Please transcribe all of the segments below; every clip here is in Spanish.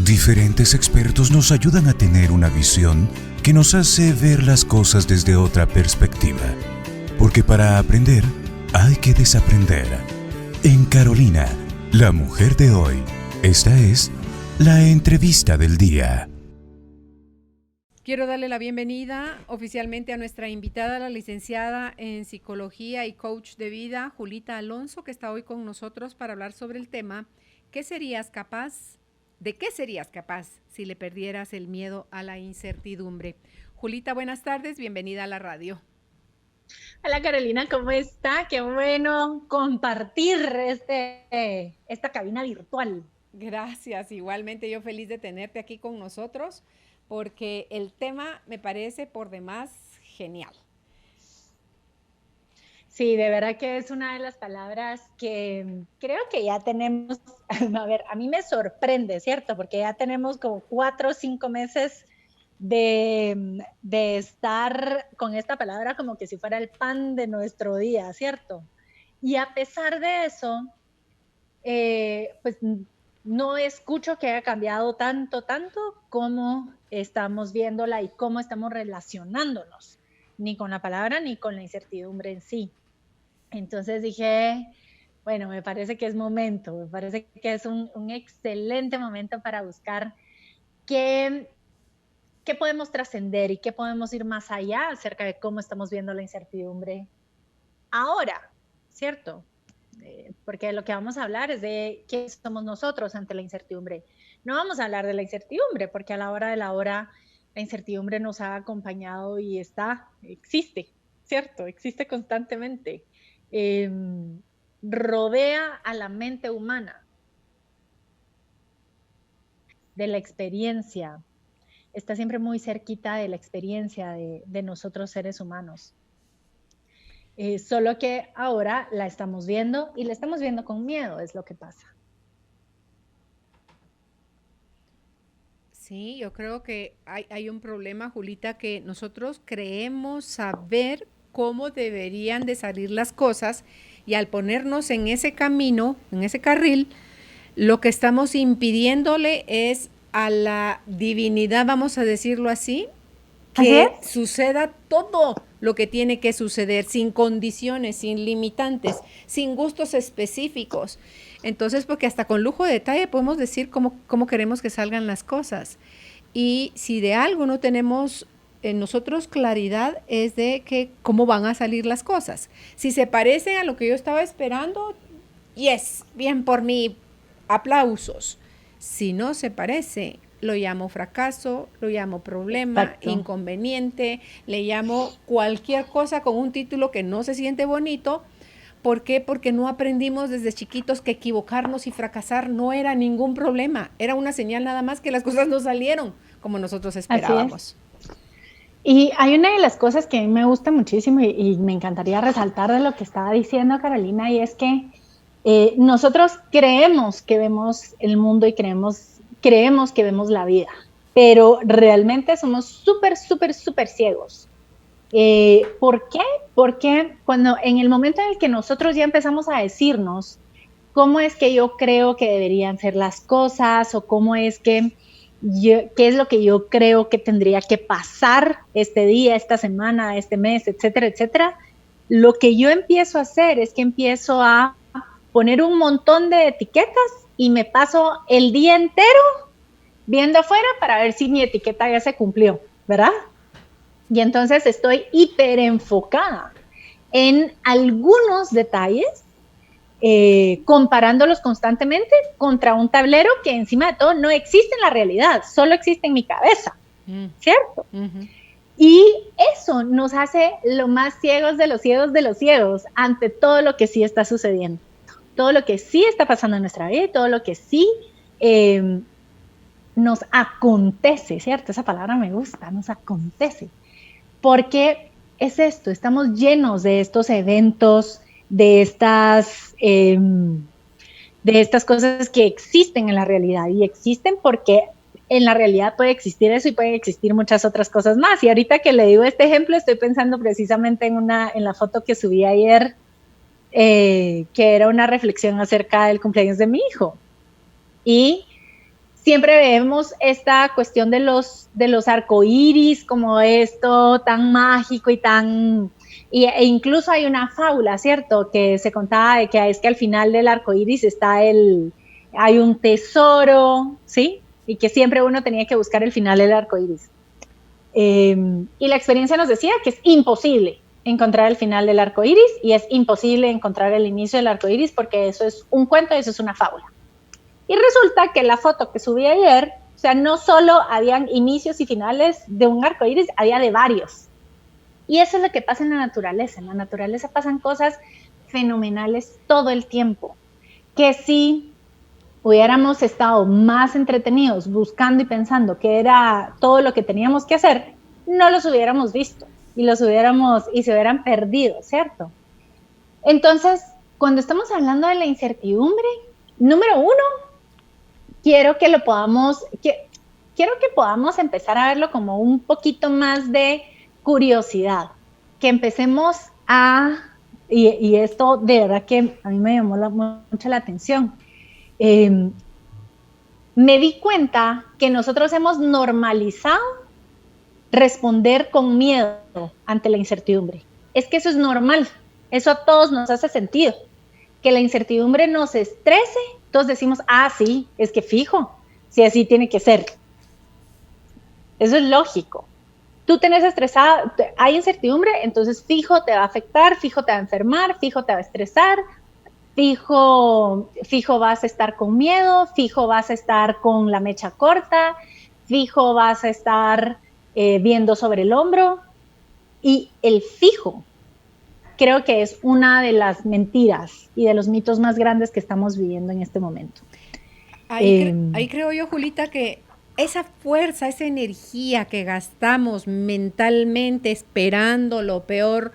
Diferentes expertos nos ayudan a tener una visión que nos hace ver las cosas desde otra perspectiva. Porque para aprender, hay que desaprender. En Carolina, la mujer de hoy, esta es la entrevista del día. Quiero darle la bienvenida oficialmente a nuestra invitada, la licenciada en Psicología y Coach de Vida, Julita Alonso, que está hoy con nosotros para hablar sobre el tema ¿de qué serías capaz si le perdieras el miedo a la incertidumbre? Julita, buenas tardes, bienvenida a la radio. Hola Carolina, ¿cómo está? Qué bueno compartir esta cabina virtual. Gracias, igualmente yo feliz de tenerte aquí con nosotros porque el tema me parece por demás genial. Sí, de verdad que es una de las palabras que creo que ya tenemos, a ver, a mí me sorprende, ¿cierto? Porque ya tenemos como 4 o 5 meses de estar con esta palabra como que si fuera el pan de nuestro día, ¿cierto? Y a pesar de eso, pues no escucho que haya cambiado tanto como estamos viéndola y cómo estamos relacionándonos, ni con la palabra ni con la incertidumbre en sí. Entonces dije, bueno, me parece que es momento, me parece que es un excelente momento para buscar qué podemos trascender y qué podemos ir más allá acerca de cómo estamos viendo la incertidumbre ahora, ¿cierto? Porque lo que vamos a hablar es de qué somos nosotros ante la incertidumbre. No vamos a hablar de la incertidumbre, porque a la hora de la hora la incertidumbre nos ha acompañado y existe, ¿cierto? Existe constantemente. Rodea a la mente humana de la experiencia, está siempre muy cerquita de la experiencia de nosotros seres humanos. Solo que ahora la estamos viendo y la estamos viendo con miedo, es lo que pasa. Sí, yo creo que hay un problema, Julita, que nosotros creemos saber cómo deberían de salir las cosas y al ponernos en ese camino, en ese carril, lo que estamos impidiéndole es a la divinidad, vamos a decirlo así, que suceda todo lo que tiene que suceder, sin condiciones, sin limitantes, sin gustos específicos. Entonces, porque hasta con lujo de detalle podemos decir cómo queremos que salgan las cosas. Y si de algo no tenemos en nosotros claridad, es de que cómo van a salir las cosas. Si se parecen a lo que yo estaba esperando, yes, bien por mí, aplausos. Si no se parece, lo llamo fracaso, lo llamo problema, exacto, inconveniente, le llamo cualquier cosa con un título que no se siente bonito. ¿Por qué? Porque no aprendimos desde chiquitos que equivocarnos y fracasar no era ningún problema, era una señal nada más que las cosas no salieron como nosotros esperábamos. Y hay una de las cosas que a mí me gusta muchísimo y me encantaría resaltar de lo que estaba diciendo Carolina, y es que nosotros creemos que vemos el mundo y creemos que vemos la vida, pero realmente somos súper ciegos. ¿Por qué? Porque cuando en el momento en el que nosotros ya empezamos a decirnos cómo es que yo creo que deberían ser las cosas o qué es lo que yo creo que tendría que pasar este día, esta semana, este mes, etcétera, lo que yo empiezo a hacer es que empiezo a poner un montón de etiquetas y me paso el día entero viendo afuera para ver si mi etiqueta ya se cumplió, ¿verdad? Y entonces estoy hiper enfocada en algunos detalles, comparándolos constantemente contra un tablero que encima de todo no existe en la realidad, solo existe en mi cabeza, ¿cierto? Y eso nos hace lo más ciegos de los ciegos ante todo lo que sí está sucediendo, todo lo que sí está pasando en nuestra vida, todo lo que sí nos acontece, ¿cierto? Esa palabra me gusta, nos acontece. Porque es esto, estamos llenos de estos eventos, de estas cosas que existen en la realidad, y existen porque en la realidad puede existir eso y pueden existir muchas otras cosas más. Y ahorita que le digo este ejemplo, estoy pensando precisamente en la foto que subí ayer, que era una reflexión acerca del cumpleaños de mi hijo. Y siempre vemos esta cuestión de los arcoíris como esto tan mágico y tan... e incluso hay una fábula, ¿cierto? Que se contaba de que es que al final del arcoíris hay un tesoro, ¿sí? Y que siempre uno tenía que buscar el final del arcoíris. Y la experiencia nos decía que es imposible encontrar el final del arcoíris y es imposible encontrar el inicio del arcoíris porque eso es un cuento y eso es una fábula. Y resulta que la foto que subí ayer, o sea, no solo habían inicios y finales de un arcoíris, había de varios. Y eso es lo que pasa en la naturaleza. En la naturaleza pasan cosas fenomenales todo el tiempo, que si hubiéramos estado más entretenidos buscando y pensando qué era todo lo que teníamos que hacer, no los hubiéramos visto y se hubieran perdido, ¿cierto? Entonces, cuando estamos hablando de la incertidumbre, número uno, quiero que podamos empezar a verlo como un poquito más de curiosidad, que empecemos y esto de verdad que a mí me llamó mucho la atención. Me di cuenta que nosotros hemos normalizado responder con miedo ante la incertidumbre. Es que eso es normal, eso a todos nos hace sentido. Que la incertidumbre nos estrese, todos decimos, sí, es que fijo, si así tiene que ser. Eso es lógico. Tú tenés estresada, hay incertidumbre, entonces fijo te va a afectar, fijo te va a enfermar, fijo te va a estresar, fijo vas a estar con miedo, fijo vas a estar con la mecha corta, fijo vas a estar viendo sobre el hombro. Y el fijo creo que es una de las mentiras y de los mitos más grandes que estamos viviendo en este momento. Ahí creo yo, Julita, que esa fuerza, esa energía que gastamos mentalmente esperando lo peor,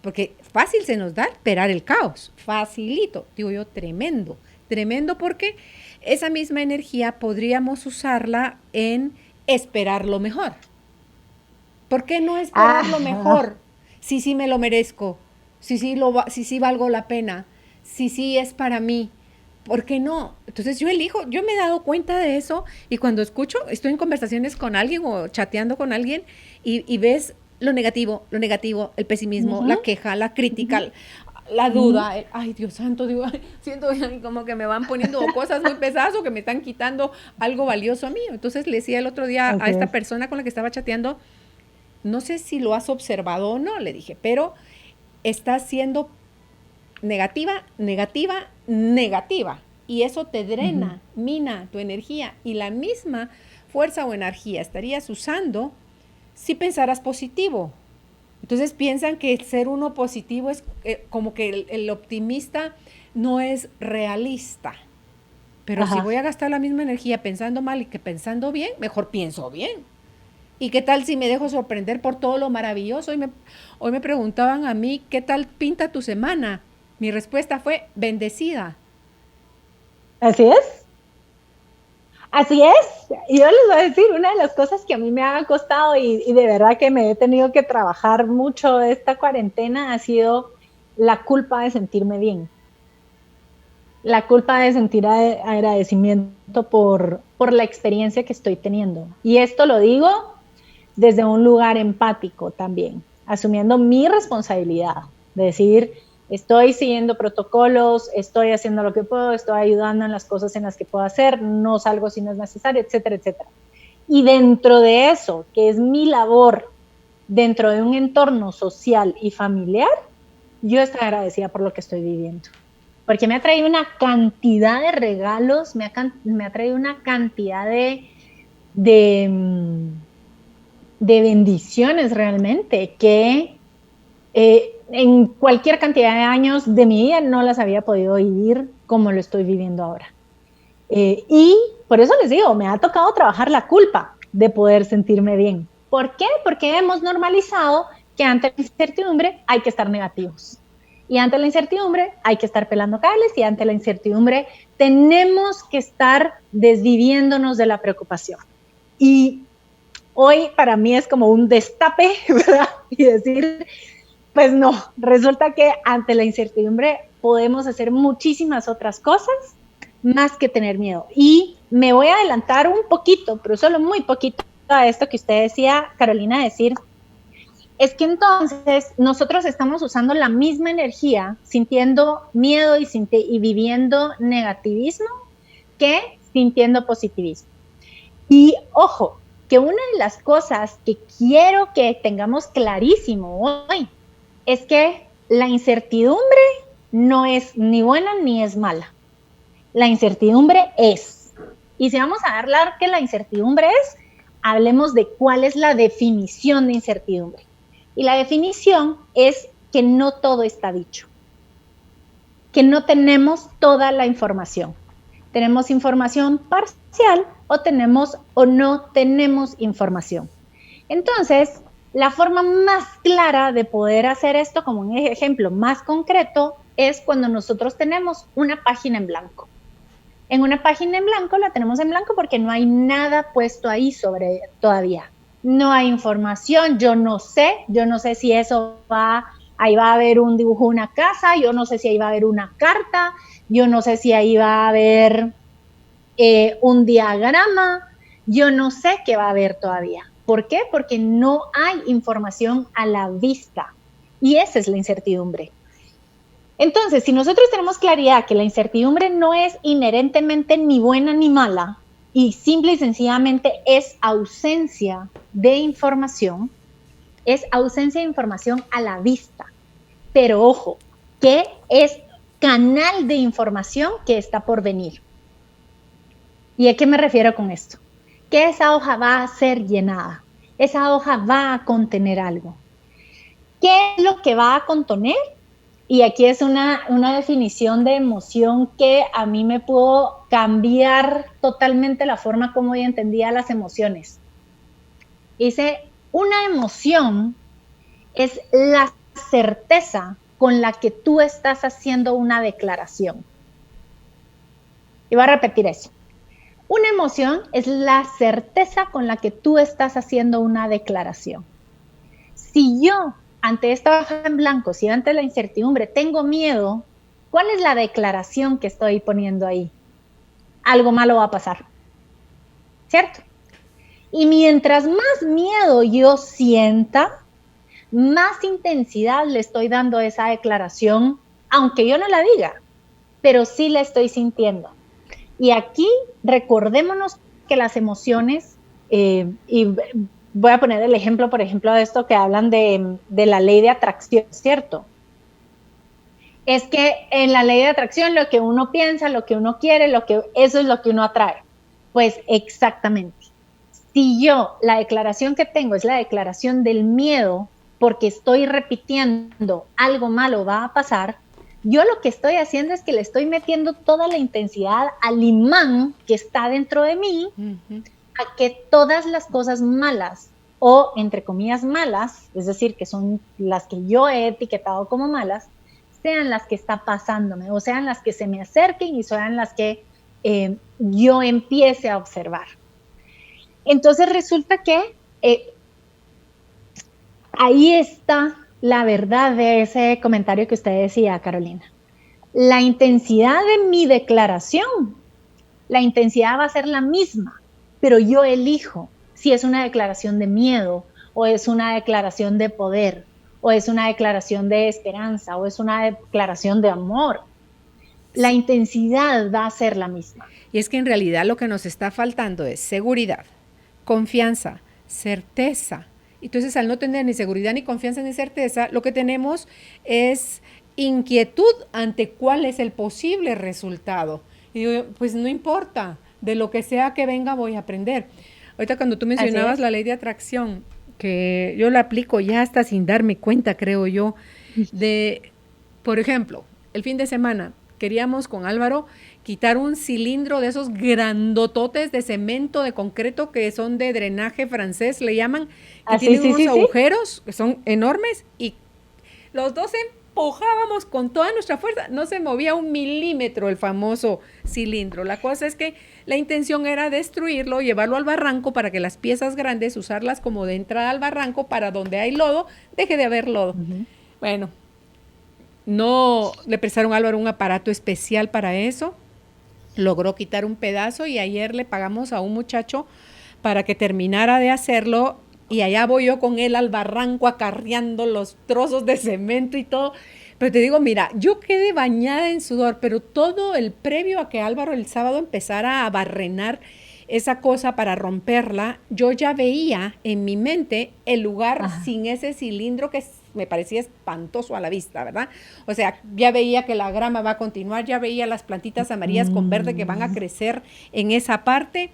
porque fácil se nos da esperar el caos, facilito, digo yo, tremendo porque esa misma energía podríamos usarla en esperar lo mejor. ¿Por qué no esperar lo mejor? Si sí me lo merezco, si sí valgo la pena, si sí es para mí. ¿Por qué no? Entonces yo me he dado cuenta de eso y cuando estoy en conversaciones con alguien o chateando con alguien y ves lo negativo, el pesimismo, la queja, la crítica, la duda, ay Dios santo, siento como que me van poniendo cosas muy pesadas o que me están quitando algo valioso a mí. Entonces le decía el otro día a esta persona con la que estaba chateando, no sé si lo has observado o no, le dije, pero estás siendo negativa, y eso te drena, mina tu energía y la misma fuerza o energía estarías usando si pensaras positivo. Entonces piensan que ser uno positivo es como que el optimista no es realista, pero si voy a gastar la misma energía pensando mal y que pensando bien, mejor pienso bien. ¿Y qué tal si me dejo sorprender por todo lo maravilloso? Hoy me preguntaban a mí, ¿qué tal pinta tu semana? Mi respuesta fue, bendecida. Así es. Y yo les voy a decir, una de las cosas que a mí me ha costado y de verdad que me he tenido que trabajar mucho esta cuarentena ha sido la culpa de sentirme bien. La culpa de sentir agradecimiento por la experiencia que estoy teniendo. Y esto lo digo desde un lugar empático también, asumiendo mi responsabilidad de decir, estoy siguiendo protocolos, estoy haciendo lo que puedo, estoy ayudando en las cosas en las que puedo hacer, no salgo si no es necesario, etcétera, etcétera. Y dentro de eso, que es mi labor, dentro de un entorno social y familiar, yo estoy agradecida por lo que estoy viviendo. Porque me ha traído una cantidad de regalos, me ha traído una cantidad de bendiciones realmente que en cualquier cantidad de años de mi vida no las había podido vivir como lo estoy viviendo ahora. Y por eso les digo, me ha tocado trabajar la culpa de poder sentirme bien. ¿Por qué? Porque hemos normalizado que ante la incertidumbre hay que estar negativos. Y ante la incertidumbre hay que estar pelando cables y ante la incertidumbre tenemos que estar desviviéndonos de la preocupación. Y hoy para mí es como un destape, ¿verdad? Y decir, pues no, resulta que ante la incertidumbre podemos hacer muchísimas otras cosas, más que tener miedo. Y me voy a adelantar un poquito, pero solo muy poquito, a esto que usted decía, Carolina, decir, es que entonces nosotros estamos usando la misma energía, sintiendo miedo y viviendo negativismo, que sintiendo positivismo. Y ojo, que una de las cosas que quiero que tengamos clarísimo hoy es que la incertidumbre no es ni buena ni es mala. La incertidumbre es. Y si vamos a hablar que la incertidumbre es, hablemos de cuál es la definición de incertidumbre. Y la definición es que no todo está dicho, que no tenemos toda la información. Tenemos información parcial o no tenemos información. Entonces, la forma más clara de poder hacer esto, como un ejemplo más concreto, es cuando nosotros tenemos una página en blanco. En una página en blanco la tenemos en blanco porque no hay nada puesto ahí sobre todavía. No hay información, yo no sé si eso ahí va a haber un dibujo, una casa, yo no sé si ahí va a haber una carta, yo no sé si ahí va a haber un diagrama, yo no sé qué va a haber todavía. ¿Por qué? Porque no hay información a la vista y esa es la incertidumbre. Entonces, si nosotros tenemos claridad que la incertidumbre no es inherentemente ni buena ni mala y simple y sencillamente es ausencia de información, es ausencia de información a la vista. Pero ojo, ¿qué es canal de información que está por venir? ¿Y a qué me refiero con esto? Que esa hoja va a ser llenada, esa hoja va a contener algo. ¿Qué es lo que va a contener? Y aquí es una definición de emoción que a mí me pudo cambiar totalmente la forma como yo entendía las emociones. Dice, una emoción es la certeza con la que tú estás haciendo una declaración. Y voy a repetir eso. Una emoción es la certeza con la que tú estás haciendo una declaración. Si yo, ante esta hoja en blanco, si ante la incertidumbre tengo miedo, ¿cuál es la declaración que estoy poniendo ahí? Algo malo va a pasar, ¿cierto? Y mientras más miedo yo sienta, más intensidad le estoy dando a esa declaración, aunque yo no la diga, pero sí la estoy sintiendo. Y aquí recordémonos que las emociones, y voy a poner el ejemplo, por ejemplo, de esto que hablan de la ley de atracción, ¿cierto? Es que en la ley de atracción lo que uno piensa, lo que uno quiere, eso es lo que uno atrae. Pues exactamente. Si yo, la declaración que tengo es la declaración del miedo, porque estoy repitiendo algo malo va a pasar, yo lo que estoy haciendo es que le estoy metiendo toda la intensidad al imán que está dentro de mí, a que todas las cosas malas, o entre comillas malas, es decir, que son las que yo he etiquetado como malas, sean las que está pasándome, o sean las que se me acerquen y sean las que yo empiece a observar. Entonces resulta que ahí está la verdad de ese comentario que usted decía, Carolina. La intensidad de mi declaración, la intensidad va a ser la misma, pero yo elijo si es una declaración de miedo, o es una declaración de poder, o es una declaración de esperanza, o es una declaración de amor. La intensidad va a ser la misma. Y es que en realidad lo que nos está faltando es seguridad, confianza, certeza. Entonces, al no tener ni seguridad, ni confianza, ni certeza, lo que tenemos es inquietud ante cuál es el posible resultado. Y digo, pues no importa, de lo que sea que venga voy a aprender. Ahorita cuando tú mencionabas la ley de atracción, que yo la aplico ya hasta sin darme cuenta, creo yo, por ejemplo, el fin de semana queríamos con Álvaro quitar un cilindro de esos grandototes de cemento, de concreto, que son de drenaje francés, le llaman, que tienen unos agujeros que son enormes, y los dos empujábamos con toda nuestra fuerza, no se movía un milímetro el famoso cilindro. La cosa es que la intención era destruirlo, llevarlo al barranco para que las piezas grandes, usarlas como de entrada al barranco, para donde hay lodo, deje de haber lodo. Bueno, no le prestaron a Álvaro un aparato especial para eso. logró quitar un pedazo y ayer le pagamos a un muchacho para que terminara de hacerlo y allá voy yo con él al barranco acarreando los trozos de cemento y todo. Pero te digo, mira, yo quedé bañada en sudor, pero todo el previo a que Álvaro el sábado empezara a barrenar esa cosa para romperla, yo ya veía en mi mente el lugar sin ese cilindro que me parecía espantoso a la vista, ¿verdad? O sea, ya veía que la grama va a continuar, ya veía las plantitas amarillas con verde que van a crecer en esa parte,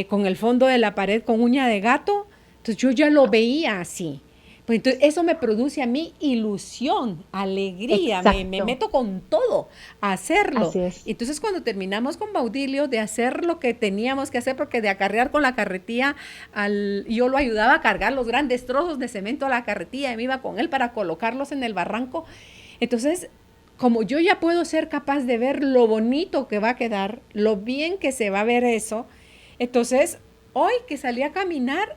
con el fondo de la pared con uña de gato. Entonces yo ya lo veía así. Pues entonces eso me produce a mí ilusión, alegría, me meto con todo a hacerlo. Así es. Entonces cuando terminamos con Baudilio de hacer lo que teníamos que hacer, porque de acarrear con la carretilla, yo lo ayudaba a cargar los grandes trozos de cemento a la carretilla y me iba con él para colocarlos en el barranco. Entonces, como yo ya puedo ser capaz de ver lo bonito que va a quedar, lo bien que se va a ver eso, entonces hoy que salí a caminar,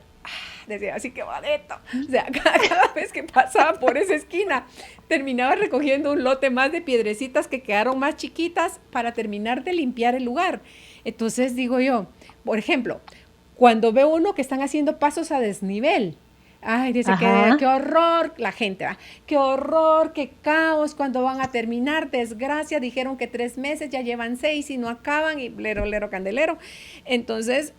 decía, así que bonito. O sea, cada vez que pasaba por esa esquina, terminaba recogiendo un lote más de piedrecitas que quedaron más chiquitas para terminar de limpiar el lugar. Entonces digo yo, por ejemplo, cuando veo uno que están haciendo pasos a desnivel, ay, dice que qué horror, la gente va, qué horror, qué caos, cuando van a terminar, desgracia, dijeron que 3 meses, ya llevan 6 y no acaban, y lero, lero, candelero. Entonces,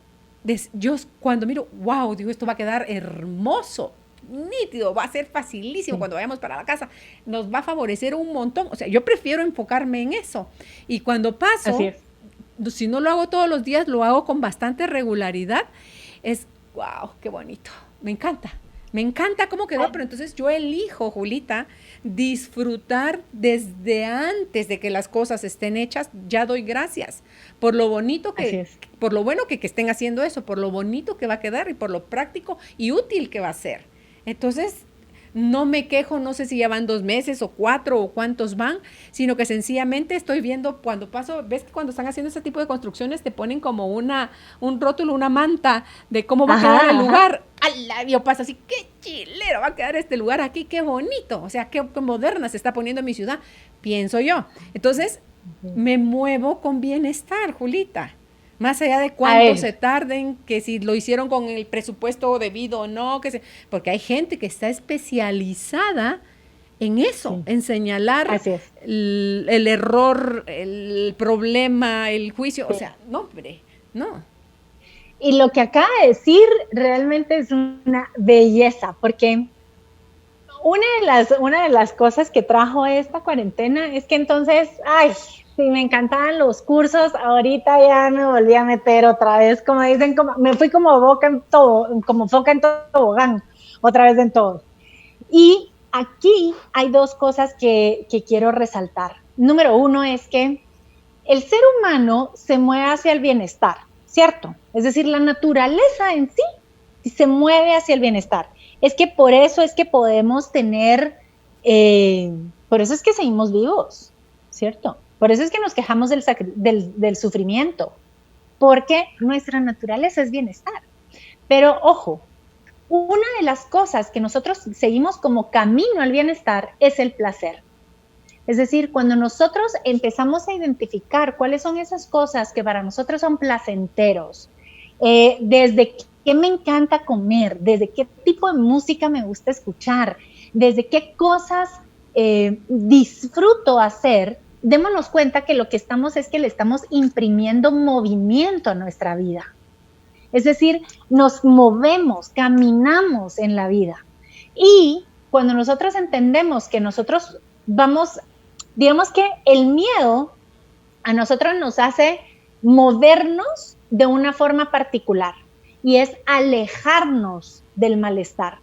yo cuando miro, wow, digo, esto va a quedar hermoso, nítido, va a ser facilísimo cuando vayamos para la casa, nos va a favorecer un montón. O sea, yo prefiero enfocarme en eso. Y cuando paso, si no lo hago todos los días, lo hago con bastante regularidad, es, wow, qué bonito, me encanta cómo quedó, pero entonces yo elijo, Julita, disfrutar desde antes de que las cosas estén hechas. Ya doy gracias por lo bonito por lo bueno que estén haciendo eso, por lo bonito que va a quedar y por lo práctico y útil que va a ser. Entonces, no me quejo, no sé si ya van 2 meses o 4 o cuántos van, sino que sencillamente estoy viendo cuando paso, ves que cuando están haciendo ese tipo de construcciones te ponen como un rótulo, una manta de cómo va a quedar el lugar. ¡Ala! Yo paso así, qué chilero va a quedar este lugar aquí, qué bonito, o sea, qué moderna se está poniendo en mi ciudad, pienso yo. Entonces, me muevo con bienestar, Julita. Más allá de cuánto se tarden, que si lo hicieron con el presupuesto debido o no, porque hay gente que está especializada en eso, en señalar el error, el problema, el juicio. O sea, no, hombre, no. Y lo que acaba de decir realmente es una belleza, porque una de las cosas que trajo esta cuarentena es que entonces, sí, me encantaban los cursos, ahorita ya me volví a meter otra vez, como dicen, me fui como foca en tobogán, otra vez en todo. Y aquí hay 2 cosas que quiero resaltar. Número 1 es que el ser humano se mueve hacia el bienestar, ¿cierto? Es decir, la naturaleza en sí se mueve hacia el bienestar. Es que por eso es que podemos tener, por eso es que seguimos vivos, ¿cierto? Por eso es que nos quejamos del sufrimiento, porque nuestra naturaleza es bienestar. Pero ojo, una de las cosas que nosotros seguimos como camino al bienestar es el placer. Es decir, cuando nosotros empezamos a identificar cuáles son esas cosas que para nosotros son placenteros, desde qué me encanta comer, desde qué tipo de música me gusta escuchar, desde qué cosas disfruto hacer, démonos cuenta que lo que estamos es que le estamos imprimiendo movimiento a nuestra vida. Es decir, nos movemos, caminamos en la vida. Y cuando nosotros entendemos que nosotros vamos, digamos que el miedo a nosotros nos hace movernos de una forma particular y es alejarnos del malestar.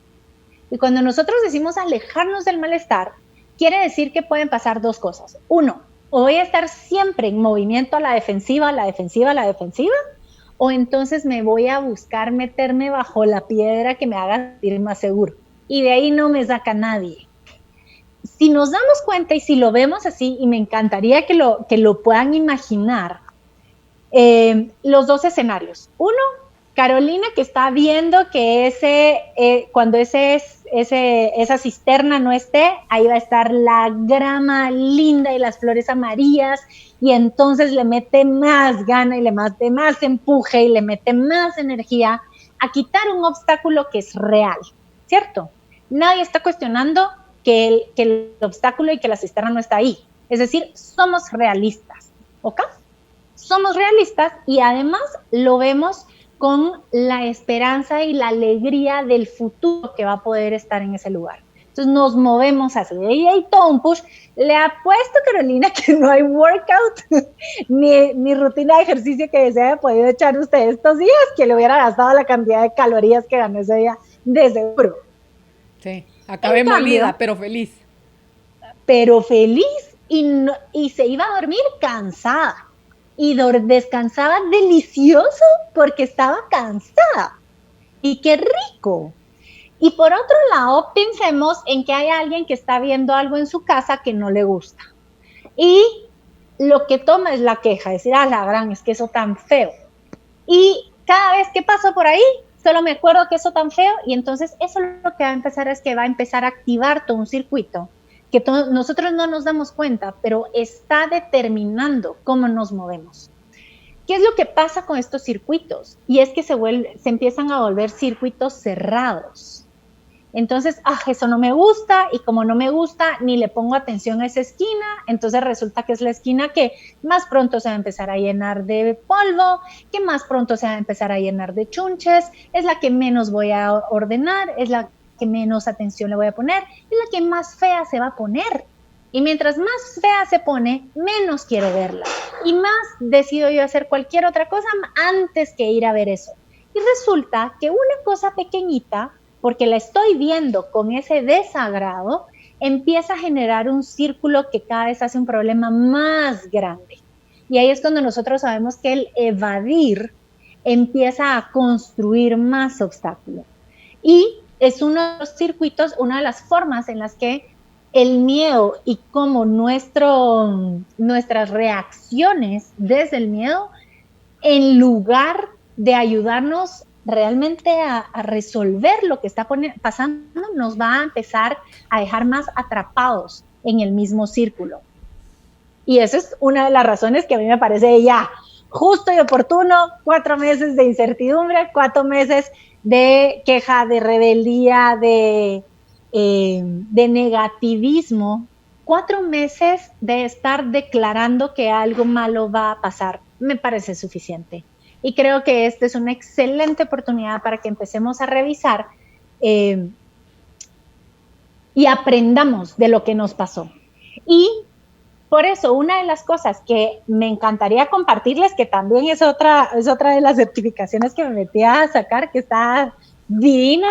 Y cuando nosotros decimos alejarnos del malestar, quiere decir que pueden pasar 2 cosas. 1, o voy a estar siempre en movimiento a la defensiva, o entonces me voy a buscar meterme bajo la piedra que me haga sentir más seguro. Y de ahí no me saca nadie. Si nos damos cuenta y si lo vemos así, y me encantaría que lo puedan imaginar, los 2 escenarios. 1, Carolina que está viendo que cuando esa cisterna no esté, ahí va a estar la grama linda y las flores amarillas, y entonces le mete más gana y le mete más empuje y le mete más energía a quitar un obstáculo que es real, ¿cierto? Nadie está cuestionando que el obstáculo y que la cisterna no está ahí. Es decir, somos realistas, ¿ok? Somos realistas y además lo vemos con la esperanza y la alegría del futuro que va a poder estar en ese lugar. Entonces nos movemos así, y hay todo un push. Le apuesto, Carolina, que no hay workout ni rutina de ejercicio que se haya podido echar usted estos días que le hubiera gastado la cantidad de calorías que ganó ese día, de seguro. Sí, acabé molida, pero feliz. Pero feliz, y se iba a dormir cansada. Y descansaba delicioso porque estaba cansada. Y qué rico. Y por otro lado, pensemos en que hay alguien que está viendo algo en su casa que no le gusta. Y lo que toma es la queja, decir, la gran, es que eso tan feo. Y cada vez que paso por ahí, solo me acuerdo que eso tan feo, y entonces eso lo que va a empezar es que va a empezar a activar todo un circuito que nosotros no nos damos cuenta, pero está determinando cómo nos movemos. ¿Qué es lo que pasa con estos circuitos? Y es que se empiezan a volver circuitos cerrados. Entonces, eso no me gusta, y como no me gusta, ni le pongo atención a esa esquina, entonces resulta que es la esquina que más pronto se va a empezar a llenar de polvo, que más pronto se va a empezar a llenar de chunches, es la que menos voy a ordenar, es la que menos atención le voy a poner, es la que más fea se va a poner. Y mientras más fea se pone, menos quiero verla. Y más decido yo hacer cualquier otra cosa antes que ir a ver eso. Y resulta que una cosa pequeñita, porque la estoy viendo con ese desagrado, empieza a generar un círculo que cada vez hace un problema más grande. Y ahí es cuando nosotros sabemos que el evadir empieza a construir más obstáculos. Y es uno de los circuitos, una de las formas en las que el miedo y cómo nuestras reacciones desde el miedo, en lugar de ayudarnos realmente a resolver lo que está pasando, nos va a empezar a dejar más atrapados en el mismo círculo. Y esa es una de las razones que a mí me parece ya justo y oportuno: 4 meses de incertidumbre, 4 meses de queja, de rebeldía, de negativismo, 4 meses de estar declarando que algo malo va a pasar, me parece suficiente. Y creo que esta es una excelente oportunidad para que empecemos a revisar y aprendamos de lo que nos pasó. Y por eso, una de las cosas que me encantaría compartirles, que también es otra de las certificaciones que me metí a sacar, que está divina,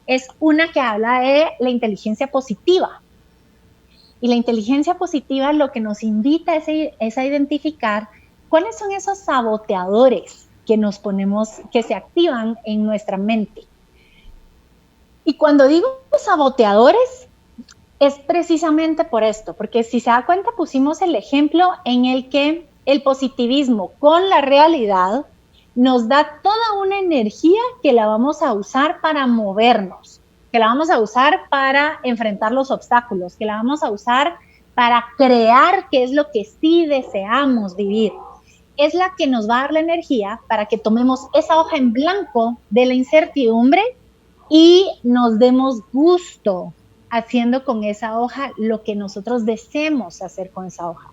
es una que habla de la inteligencia positiva. Y la inteligencia positiva lo que nos invita es a identificar cuáles son esos saboteadores que nos ponemos, que se activan en nuestra mente. Y cuando digo saboteadores, es precisamente por esto, porque si se da cuenta, pusimos el ejemplo en el que el positivismo con la realidad nos da toda una energía que la vamos a usar para movernos, que la vamos a usar para enfrentar los obstáculos, que la vamos a usar para crear qué es lo que sí deseamos vivir. Es la que nos va a dar la energía para que tomemos esa hoja en blanco de la incertidumbre y nos demos gusto haciendo con esa hoja lo que nosotros deseemos hacer con esa hoja.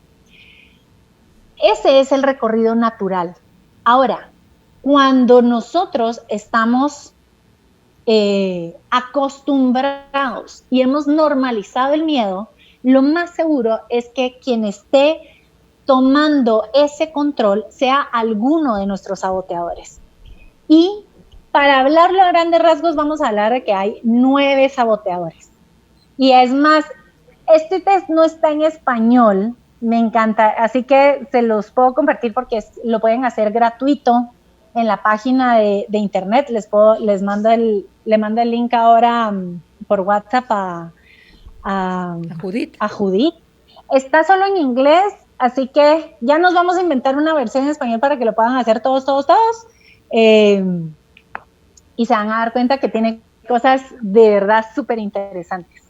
Ese es el recorrido natural. Ahora, cuando nosotros estamos acostumbrados y hemos normalizado el miedo, lo más seguro es que quien esté tomando ese control sea alguno de nuestros saboteadores. Y para hablarlo a grandes rasgos, vamos a hablar de que hay 9 saboteadores. Y es más, este test no está en español, me encanta, así que se los puedo compartir porque lo pueden hacer gratuito en la página de internet. Le mando el link ahora por WhatsApp a Judith. Está solo en inglés, así que ya nos vamos a inventar una versión en español para que lo puedan hacer todos. y se van a dar cuenta que tiene cosas de verdad súper interesantes.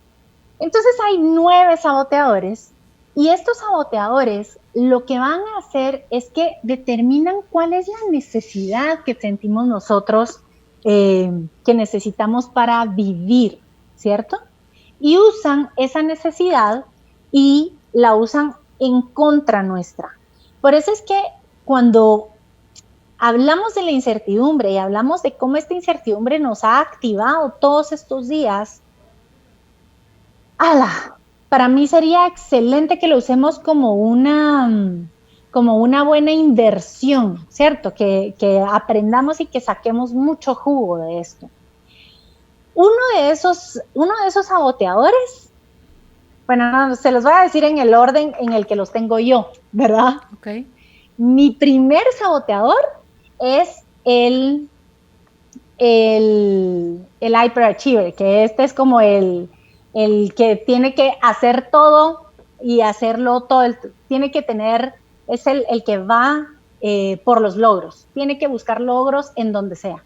Entonces hay 9 saboteadores y estos saboteadores lo que van a hacer es que determinan cuál es la necesidad que sentimos nosotros, que necesitamos para vivir, ¿cierto? Y usan esa necesidad y la usan en contra nuestra. Por eso es que cuando hablamos de la incertidumbre y hablamos de cómo esta incertidumbre nos ha activado todos estos días, para mí sería excelente que lo usemos como una buena inversión, ¿cierto? Que aprendamos y que saquemos mucho jugo de esto. Uno de esos saboteadores, bueno, se los voy a decir en el orden en el que los tengo yo, ¿verdad? Okay. Mi primer saboteador es el hyperachiever, que este es como el que tiene que hacer todo y hacerlo todo, tiene que tener, es el que va por los logros, tiene que buscar logros en donde sea.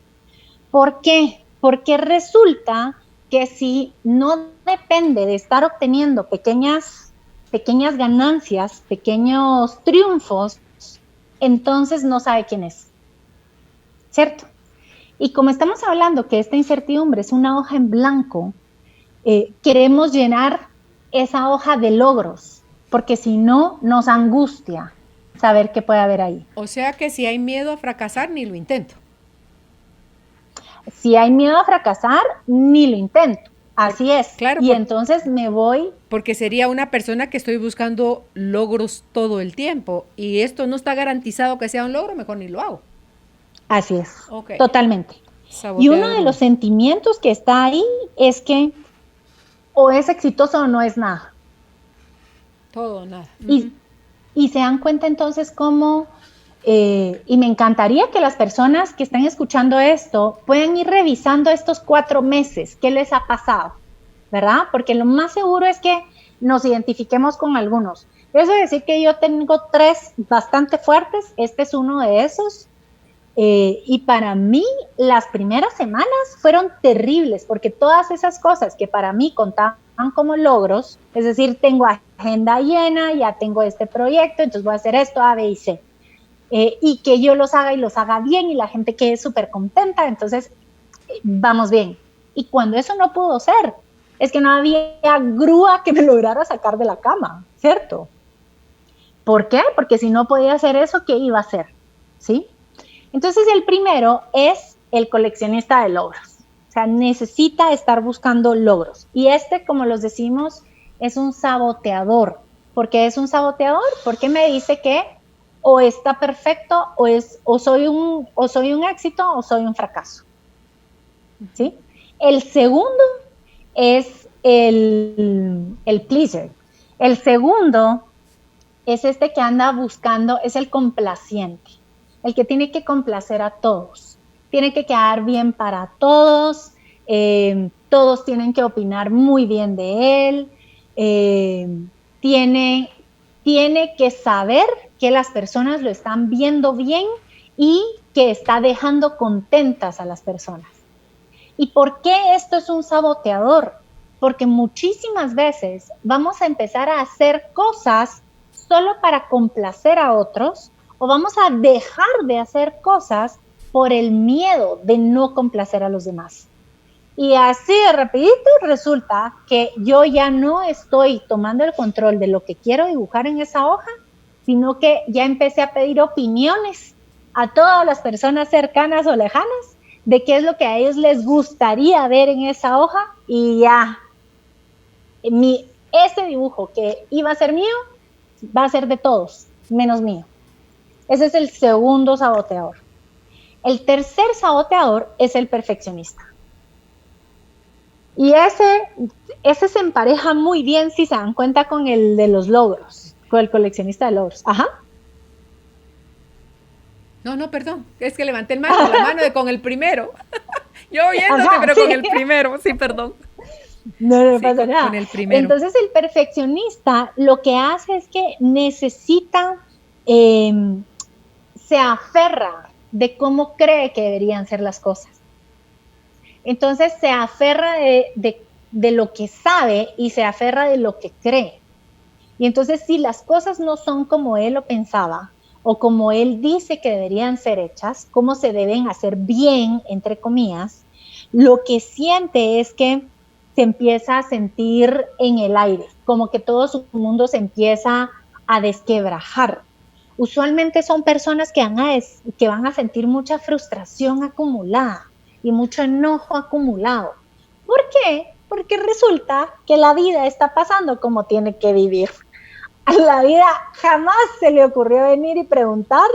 ¿Por qué? Porque resulta que si no depende de estar obteniendo pequeñas ganancias, pequeños triunfos, entonces no sabe quién es, ¿cierto? Y como estamos hablando que esta incertidumbre es una hoja en blanco, queremos llenar esa hoja de logros, porque si no, nos angustia saber qué puede haber ahí. O sea que si hay miedo a fracasar, ni lo intento. Si hay miedo a fracasar, ni lo intento. Así es. Claro, y entonces me voy... Porque sería una persona que estoy buscando logros todo el tiempo y esto no está garantizado que sea un logro, mejor ni lo hago. Así es, okay. Totalmente. Saboteador. Y uno de los sentimientos que está ahí es que o es exitoso o no es nada. Todo o nada. Y se dan cuenta entonces cómo, y me encantaría que las personas que están escuchando esto puedan ir revisando estos 4 meses, qué les ha pasado, ¿verdad? Porque lo más seguro es que nos identifiquemos con algunos. Eso es decir que yo tengo 3 bastante fuertes, este es uno de esos. Y para mí las primeras semanas fueron terribles porque todas esas cosas que para mí contaban como logros, es decir, tengo agenda llena, ya tengo este proyecto, entonces voy a hacer esto, A, B y C. Y que yo los haga y los haga bien y la gente quede súper contenta, entonces vamos bien. Y cuando eso no pudo ser, es que no había grúa que me lograra sacar de la cama, ¿cierto? ¿Por qué? Porque si no podía hacer eso, ¿qué iba a hacer? ¿Sí? Entonces el primero es el coleccionista de logros. O sea, necesita estar buscando logros. Y este, como los decimos, es un saboteador. ¿Por qué es un saboteador? Porque me dice que o está perfecto o soy un éxito o soy un fracaso. ¿Sí? El segundo es el pleaser. El segundo es este que anda buscando, es el complaciente. El que tiene que complacer a todos, tiene que quedar bien para todos, todos tienen que opinar muy bien de él, tiene que saber que las personas lo están viendo bien y que está dejando contentas a las personas. ¿Y por qué esto es un saboteador? Porque muchísimas veces vamos a empezar a hacer cosas solo para complacer a otros, o vamos a dejar de hacer cosas por el miedo de no complacer a los demás. Y así de rapidito resulta que yo ya no estoy tomando el control de lo que quiero dibujar en esa hoja, sino que ya empecé a pedir opiniones a todas las personas cercanas o lejanas de qué es lo que a ellos les gustaría ver en esa hoja y ya, ese dibujo que iba a ser mío, va a ser de todos, menos mío. Ese es el segundo saboteador. El tercer saboteador es el perfeccionista. Y ese se empareja muy bien, si se dan cuenta, con el de los logros, con el coleccionista de logros. Ajá. No, perdón, es que levanté la mano con el primero. Yo oyéndote, pero sí. Con el primero, sí, perdón. No pasa nada. Con el primero. Entonces el perfeccionista lo que hace es que necesita, se aferra de cómo cree que deberían ser las cosas. Entonces se aferra de lo que sabe y se aferra de lo que cree. Y entonces si las cosas no son como él lo pensaba o como él dice que deberían ser hechas, cómo se deben hacer bien, entre comillas, lo que siente es que se empieza a sentir en el aire, como que todo su mundo se empieza a desquebrajar. Usualmente son personas que van a sentir mucha frustración acumulada y mucho enojo acumulado. ¿Por qué? Porque resulta que la vida está pasando como tiene que vivir. A la vida jamás se le ocurrió venir y preguntarle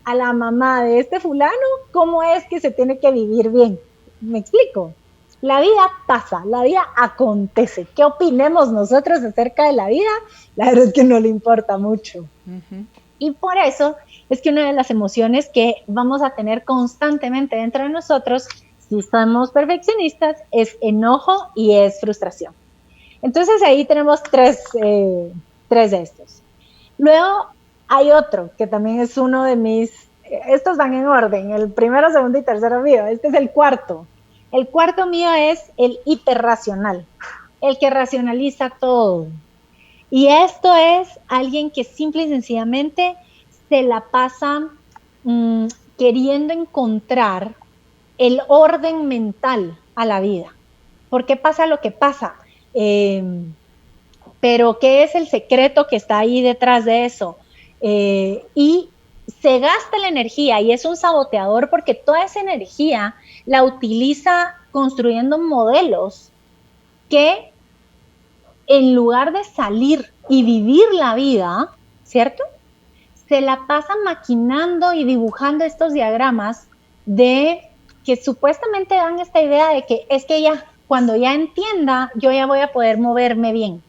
a la mamá de este fulano cómo es que se tiene que vivir bien. ¿Me explico? La vida pasa, la vida acontece. ¿Qué opinemos nosotros acerca de la vida? La verdad es que no le importa mucho. Uh-huh. Y por eso es que una de las emociones que vamos a tener constantemente dentro de nosotros, si somos perfeccionistas, es enojo y es frustración. Entonces ahí tenemos tres de estos. Luego hay otro que también es uno de mis, estos van en orden, el primero, segundo y tercero mío, este es el cuarto. El cuarto mío es el hiperracional, el que racionaliza todo. Y esto es alguien que simple y sencillamente se la pasa queriendo encontrar el orden mental a la vida. ¿Por qué pasa lo que pasa? Pero ¿qué es el secreto que está ahí detrás de eso? Y se gasta la energía y es un saboteador porque toda esa energía la utiliza construyendo modelos que en lugar de salir y vivir la vida, ¿cierto? Se la pasa maquinando y dibujando estos diagramas de que supuestamente dan esta idea de que es que ya, cuando ya entienda, yo ya voy a poder moverme bien.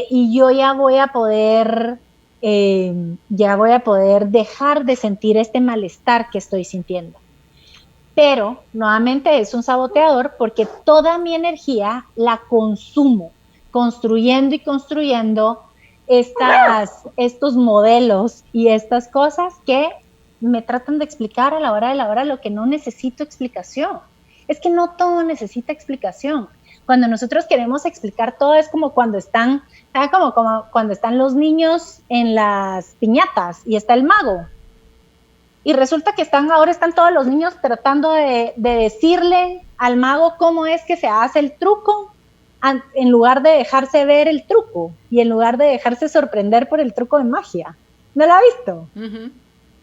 Y yo ya voy a poder dejar de sentir este malestar que estoy sintiendo. Pero nuevamente es un saboteador porque toda mi energía la consumo construyendo y construyendo estos modelos y estas cosas que me tratan de explicar a la hora de la hora lo que no necesito explicación. Es que no todo necesita explicación. Cuando nosotros queremos explicar todo es como cuando están, como cuando están los niños en las piñatas y está el mago. Y resulta que ahora están todos los niños tratando de decirle al mago cómo es que se hace el truco, en lugar de dejarse ver el truco y en lugar de dejarse sorprender por el truco de magia. ¿No lo ha visto? Uh-huh.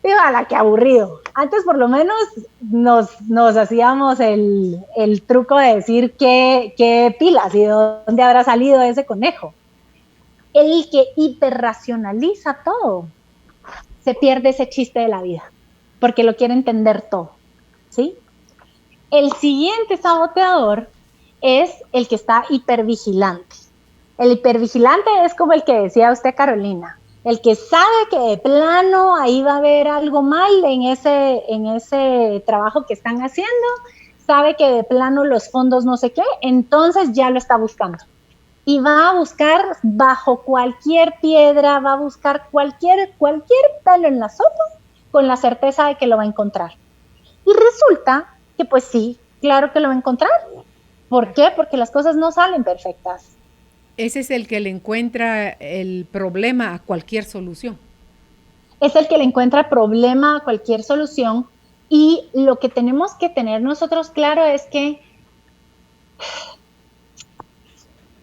¡Fíjala, qué aburrido! Antes por lo menos nos hacíamos el truco de decir qué pilas y de dónde habrá salido ese conejo. El que hiperracionaliza todo, se pierde ese chiste de la vida, porque lo quiere entender todo, ¿sí? El siguiente saboteador es el que está hipervigilante. El hipervigilante es como el que decía usted, Carolina, el que sabe que de plano ahí va a haber algo mal en ese trabajo que están haciendo, sabe que de plano los fondos no sé qué, entonces ya lo está buscando. Y va a buscar bajo cualquier piedra, va a buscar cualquier pelo en la sopa con la certeza de que lo va a encontrar. Y resulta que pues sí, claro que lo va a encontrar. ¿Por qué? Porque las cosas no salen perfectas. Ese es el que le encuentra el problema a cualquier solución. Es el que le encuentra problema a cualquier solución. Y lo que tenemos que tener nosotros claro es que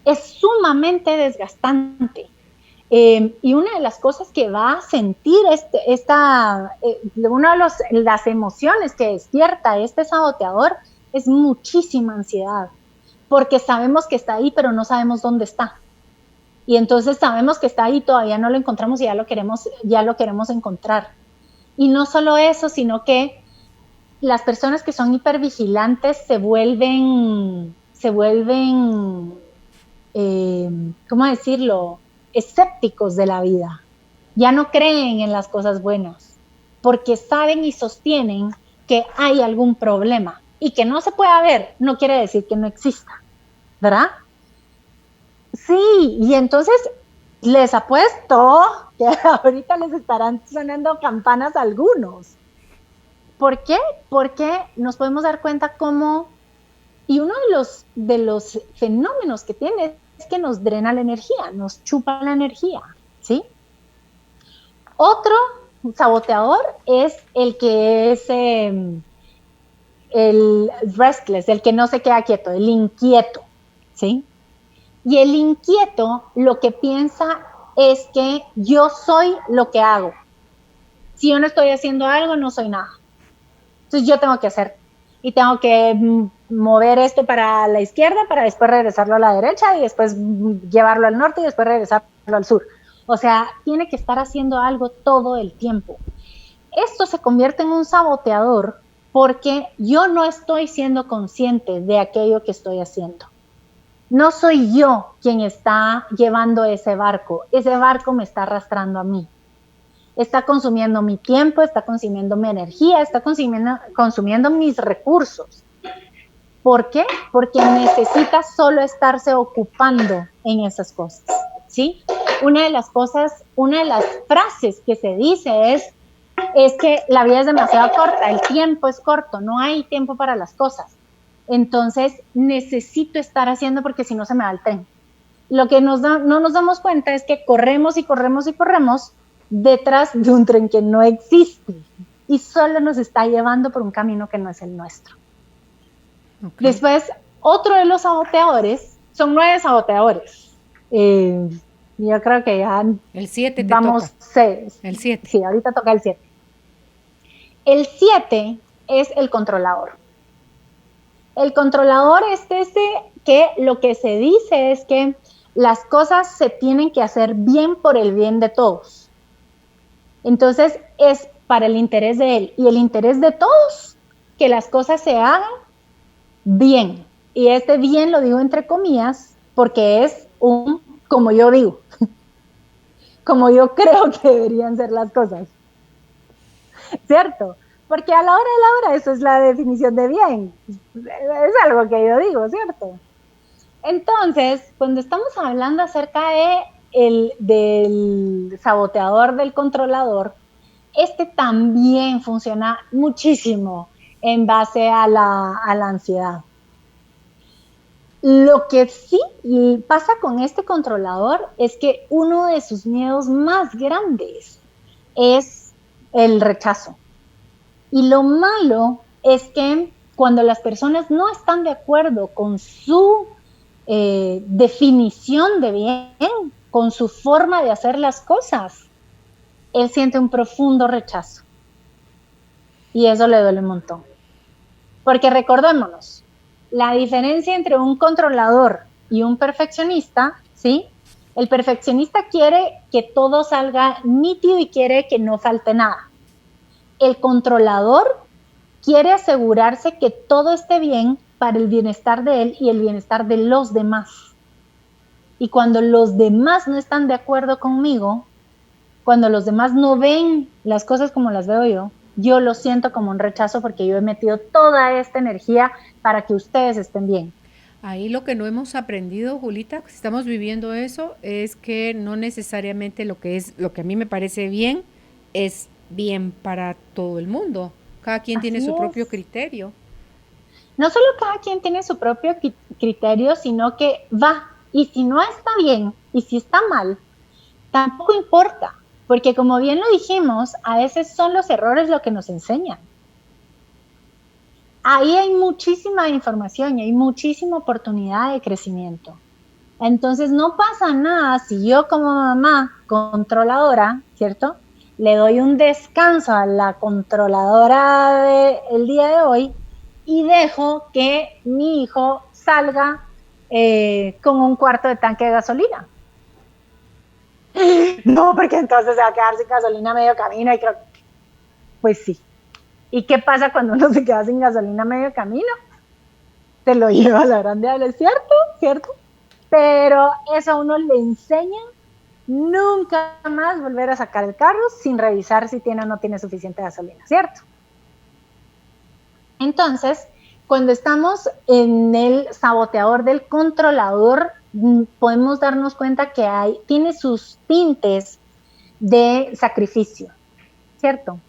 es sumamente desgastante. Y una de las cosas que va a sentir una de las emociones que despierta este saboteador es muchísima ansiedad, porque sabemos que está ahí, pero no sabemos dónde está. Y entonces sabemos que está ahí, todavía no lo encontramos y ya lo queremos encontrar. Y no solo eso, sino que las personas que son hipervigilantes se vuelven ¿cómo decirlo?, escépticos de la vida. Ya no creen en las cosas buenas, porque saben y sostienen que hay algún problema. Y que no se pueda ver no quiere decir que no exista, ¿verdad? Sí, y entonces les apuesto que ahorita les estarán sonando campanas a algunos. ¿Por qué? Porque nos podemos dar cuenta cómo Y uno de los fenómenos que tiene es que nos drena la energía, nos chupa la energía, ¿sí? Otro saboteador es el que es el restless, el que no se queda quieto, el inquieto, ¿sí? Y el inquieto lo que piensa es que yo soy lo que hago. Si yo no estoy haciendo algo, no soy nada. Entonces yo tengo que hacer. Y tengo que mover esto para la izquierda para después regresarlo a la derecha y después llevarlo al norte y después regresarlo al sur. O sea, tiene que estar haciendo algo todo el tiempo. Esto se convierte en un saboteador porque yo no estoy siendo consciente de aquello que estoy haciendo. No soy yo quien está llevando ese barco me está arrastrando a mí. Está consumiendo mi tiempo, está consumiendo mi energía, está consumiendo mis recursos. ¿Por qué? Porque necesita solo estarse ocupando en esas cosas, ¿sí? Una de las frases que se dice es que la vida es demasiado corta, el tiempo es corto, no hay tiempo para las cosas. Entonces necesito estar haciendo porque si no se me va el tren. Lo que no nos damos cuenta es que corremos y corremos y corremos detrás de un tren que no existe y solo nos está llevando por un camino que no es el nuestro. Okay. Después, otro de los saboteadores, son 9 saboteadores. Yo creo que ya el 7 vamos toca. 6. El 7. Sí, ahorita toca el 7. El 7 es el controlador. El controlador es que lo que se dice es que las cosas se tienen que hacer bien por el bien de todos. Entonces es para el interés de él y el interés de todos que las cosas se hagan bien. Y este bien lo digo entre comillas porque es como yo digo, como yo creo que deberían ser las cosas. ¿Cierto? Porque a la hora de la hora eso es la definición de bien. Es algo que yo digo, ¿cierto? Entonces, cuando estamos hablando acerca del saboteador, del controlador, este también funciona muchísimo en base a la ansiedad. Lo que sí pasa con este controlador es que uno de sus miedos más grandes es el rechazo. Y lo malo es que cuando las personas no están de acuerdo con su definición de bien, con su forma de hacer las cosas, él siente un profundo rechazo. Y eso le duele un montón. Porque recordémonos, la diferencia entre un controlador y un perfeccionista, ¿sí? El perfeccionista quiere que todo salga nítido y quiere que no falte nada. El controlador quiere asegurarse que todo esté bien para el bienestar de él y el bienestar de los demás. Y cuando los demás no están de acuerdo conmigo, cuando los demás no ven las cosas como las veo yo lo siento como un rechazo porque yo he metido toda esta energía para que ustedes estén bien. Ahí lo que no hemos aprendido, Julita, si estamos viviendo eso, es que no necesariamente lo que a mí me parece bien es bien para todo el mundo. Cada quien tiene su propio criterio. No solo cada quien tiene su propio criterio, sino que y si no está bien, y si está mal, tampoco importa, porque como bien lo dijimos, a veces son los errores lo que nos enseñan. Ahí hay muchísima información y hay muchísima oportunidad de crecimiento. Entonces no pasa nada si yo como mamá controladora, ¿cierto?, le doy un descanso a la controladora del día de hoy y dejo que mi hijo salga con un cuarto de tanque de gasolina. No, porque entonces se va a quedar sin gasolina a medio camino. Pues sí. ¿Y qué pasa cuando uno se queda sin gasolina a medio camino? Te lo lleva a la grande, ¿es cierto? ¿Cierto? Pero eso a uno le enseña nunca más volver a sacar el carro sin revisar si tiene o no tiene suficiente gasolina, ¿cierto? Entonces, cuando estamos en el saboteador del controlador, podemos darnos cuenta que tiene sus tintes de sacrificio, ¿cierto?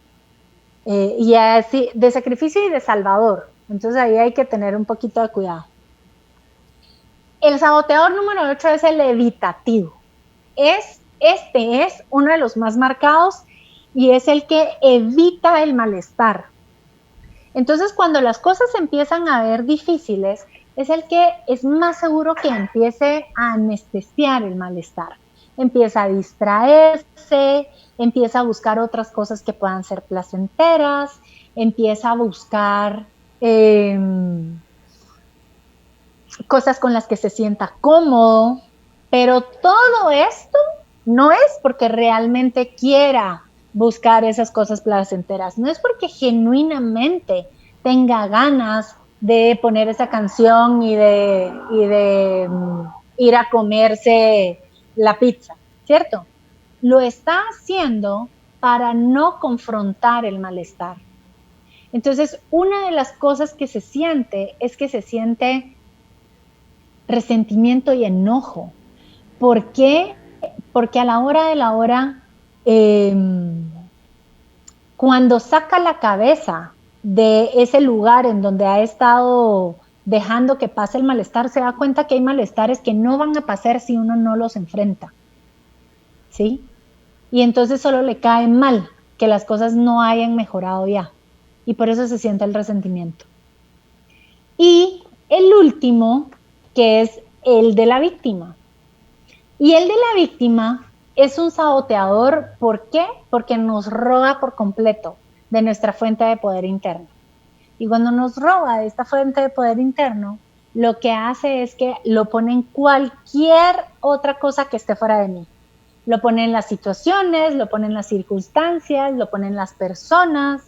Y así, de sacrificio y de salvador. Entonces ahí hay que tener un poquito de cuidado. El saboteador número 8 es el evitativo. Este es uno de los más marcados y es el que evita el malestar. Entonces, cuando las cosas empiezan a ver difíciles, es el que es más seguro que empiece a anestesiar el malestar. Empieza a distraerse, empieza a buscar otras cosas que puedan ser placenteras, empieza a buscar cosas con las que se sienta cómodo, pero todo esto no es porque realmente quiera buscar esas cosas placenteras, no es porque genuinamente tenga ganas de poner esa canción y de ir a comerse la pizza, ¿cierto? Lo está haciendo para no confrontar el malestar. Entonces, una de las cosas que se siente es que se siente resentimiento y enojo. ¿Por qué? Porque a la hora de la hora, cuando saca la cabeza de ese lugar en donde ha estado dejando que pase el malestar, se da cuenta que hay malestares que no van a pasar si uno no los enfrenta, ¿sí? Y entonces solo le cae mal que las cosas no hayan mejorado ya. Y por eso se siente el resentimiento. Y el último, que es el de la víctima. Y el de la víctima es un saboteador. ¿Por qué? Porque nos roba por completo de nuestra fuente de poder interno. Y cuando nos roba de esta fuente de poder interno, lo que hace es que lo pone en cualquier otra cosa que esté fuera de mí. Lo pone en las situaciones, lo pone en las circunstancias, lo pone en las personas,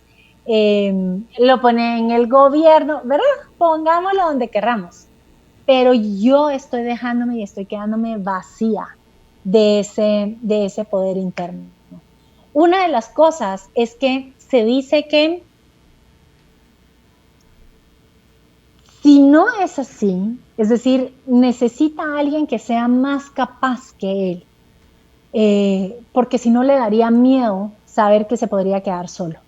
lo pone en el gobierno, ¿verdad? Pongámoslo donde querramos. Pero yo estoy dejándome y estoy quedándome vacía de ese poder interno. Una de las cosas es que se dice que si no es así, es decir, necesita a alguien que sea más capaz que él, porque si no le daría miedo saber que se podría quedar solo.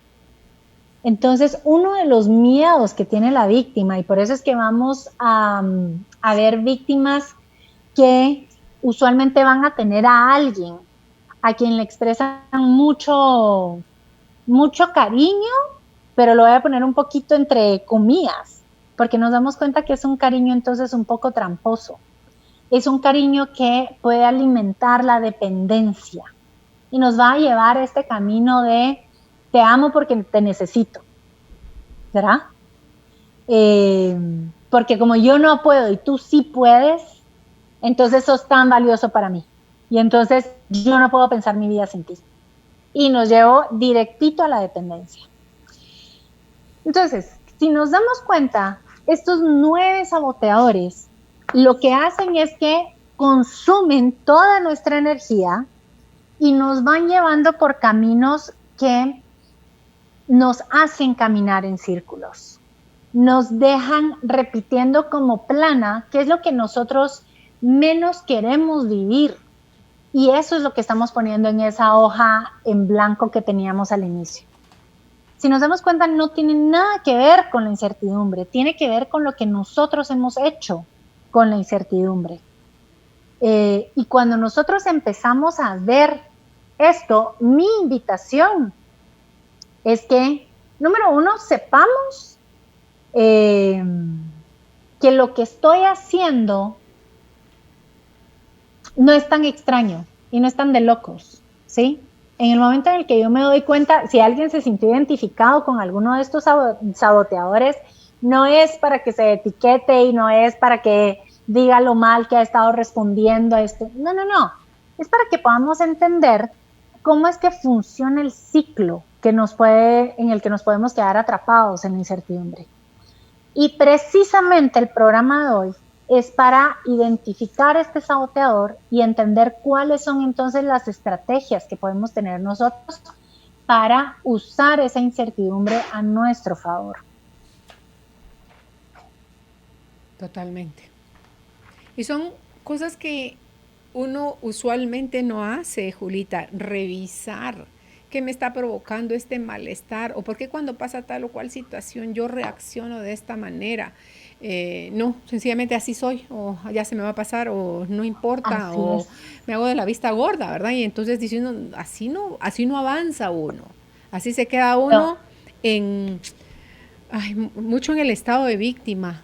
Entonces, uno de los miedos que tiene la víctima, y por eso es que vamos a ver víctimas que usualmente van a tener a alguien a quien le expresan mucho cariño, pero lo voy a poner un poquito entre comillas, porque nos damos cuenta que es un cariño entonces un poco tramposo. Es un cariño que puede alimentar la dependencia y nos va a llevar a este camino de te amo porque te necesito, ¿verdad? Porque como yo no puedo y tú sí puedes, entonces sos tan valioso para mí. Y entonces yo no puedo pensar mi vida sin ti. Y nos llevó directito a la dependencia. Entonces, si nos damos cuenta, estos 9 saboteadores lo que hacen es que consumen toda nuestra energía y nos van llevando por caminos que nos hacen caminar en círculos. Nos dejan repitiendo como plana, que es lo que nosotros menos queremos vivir. Y eso es lo que estamos poniendo en esa hoja en blanco que teníamos al inicio. Si nos damos cuenta, no tiene nada que ver con la incertidumbre, tiene que ver con lo que nosotros hemos hecho con la incertidumbre. Y cuando nosotros empezamos a ver esto, mi invitación es que, número 1, sepamos que lo que estoy haciendo no es tan extraño y no es tan de locos, ¿sí? En el momento en el que yo me doy cuenta, si alguien se sintió identificado con alguno de estos saboteadores, no es para que se etiquete y no es para que diga lo mal que ha estado respondiendo a esto. No. Es para que podamos entender cómo es que funciona el ciclo en el que nos podemos quedar atrapados en la incertidumbre. Y precisamente el programa de hoy es para identificar este saboteador y entender cuáles son entonces las estrategias que podemos tener nosotros para usar esa incertidumbre a nuestro favor. Totalmente. Y son cosas que uno usualmente no hace, Julita, revisar qué me está provocando este malestar o por qué cuando pasa tal o cual situación yo reacciono de esta manera. No, sencillamente así soy, o ya se me va a pasar, o no importa, Así o es. me hago de la vista gorda, ¿verdad? Y entonces dice uno, así no avanza uno, así se queda No, uno en, mucho en el estado de víctima,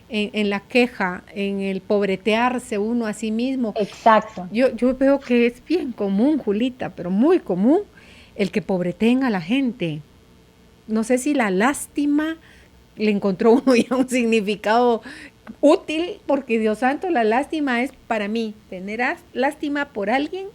en la queja, en el pobretearse uno a sí mismo. exacto. Yo veo que es bien común, Julita, pero muy común, el que pobreteen a la gente. No sé si la lástima le encontró uno ya un significado útil, porque Dios santo, la lástima es para mí, tener lástima por alguien,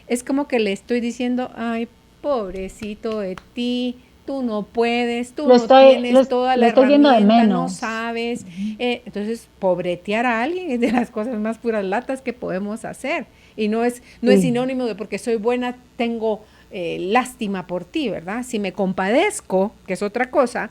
es como que le estoy diciendo, ay, pobrecito de ti, tú no puedes, tú Lo no estoy, lo, tienes toda lo la estoy viendo de herramienta, no menos. sabes. Entonces, pobretear a alguien es de las cosas más puras latas que podemos hacer. Y no es Sí, sinónimo de porque soy buena, tengo lástima por ti, ¿verdad? Si me compadezco, que es otra cosa,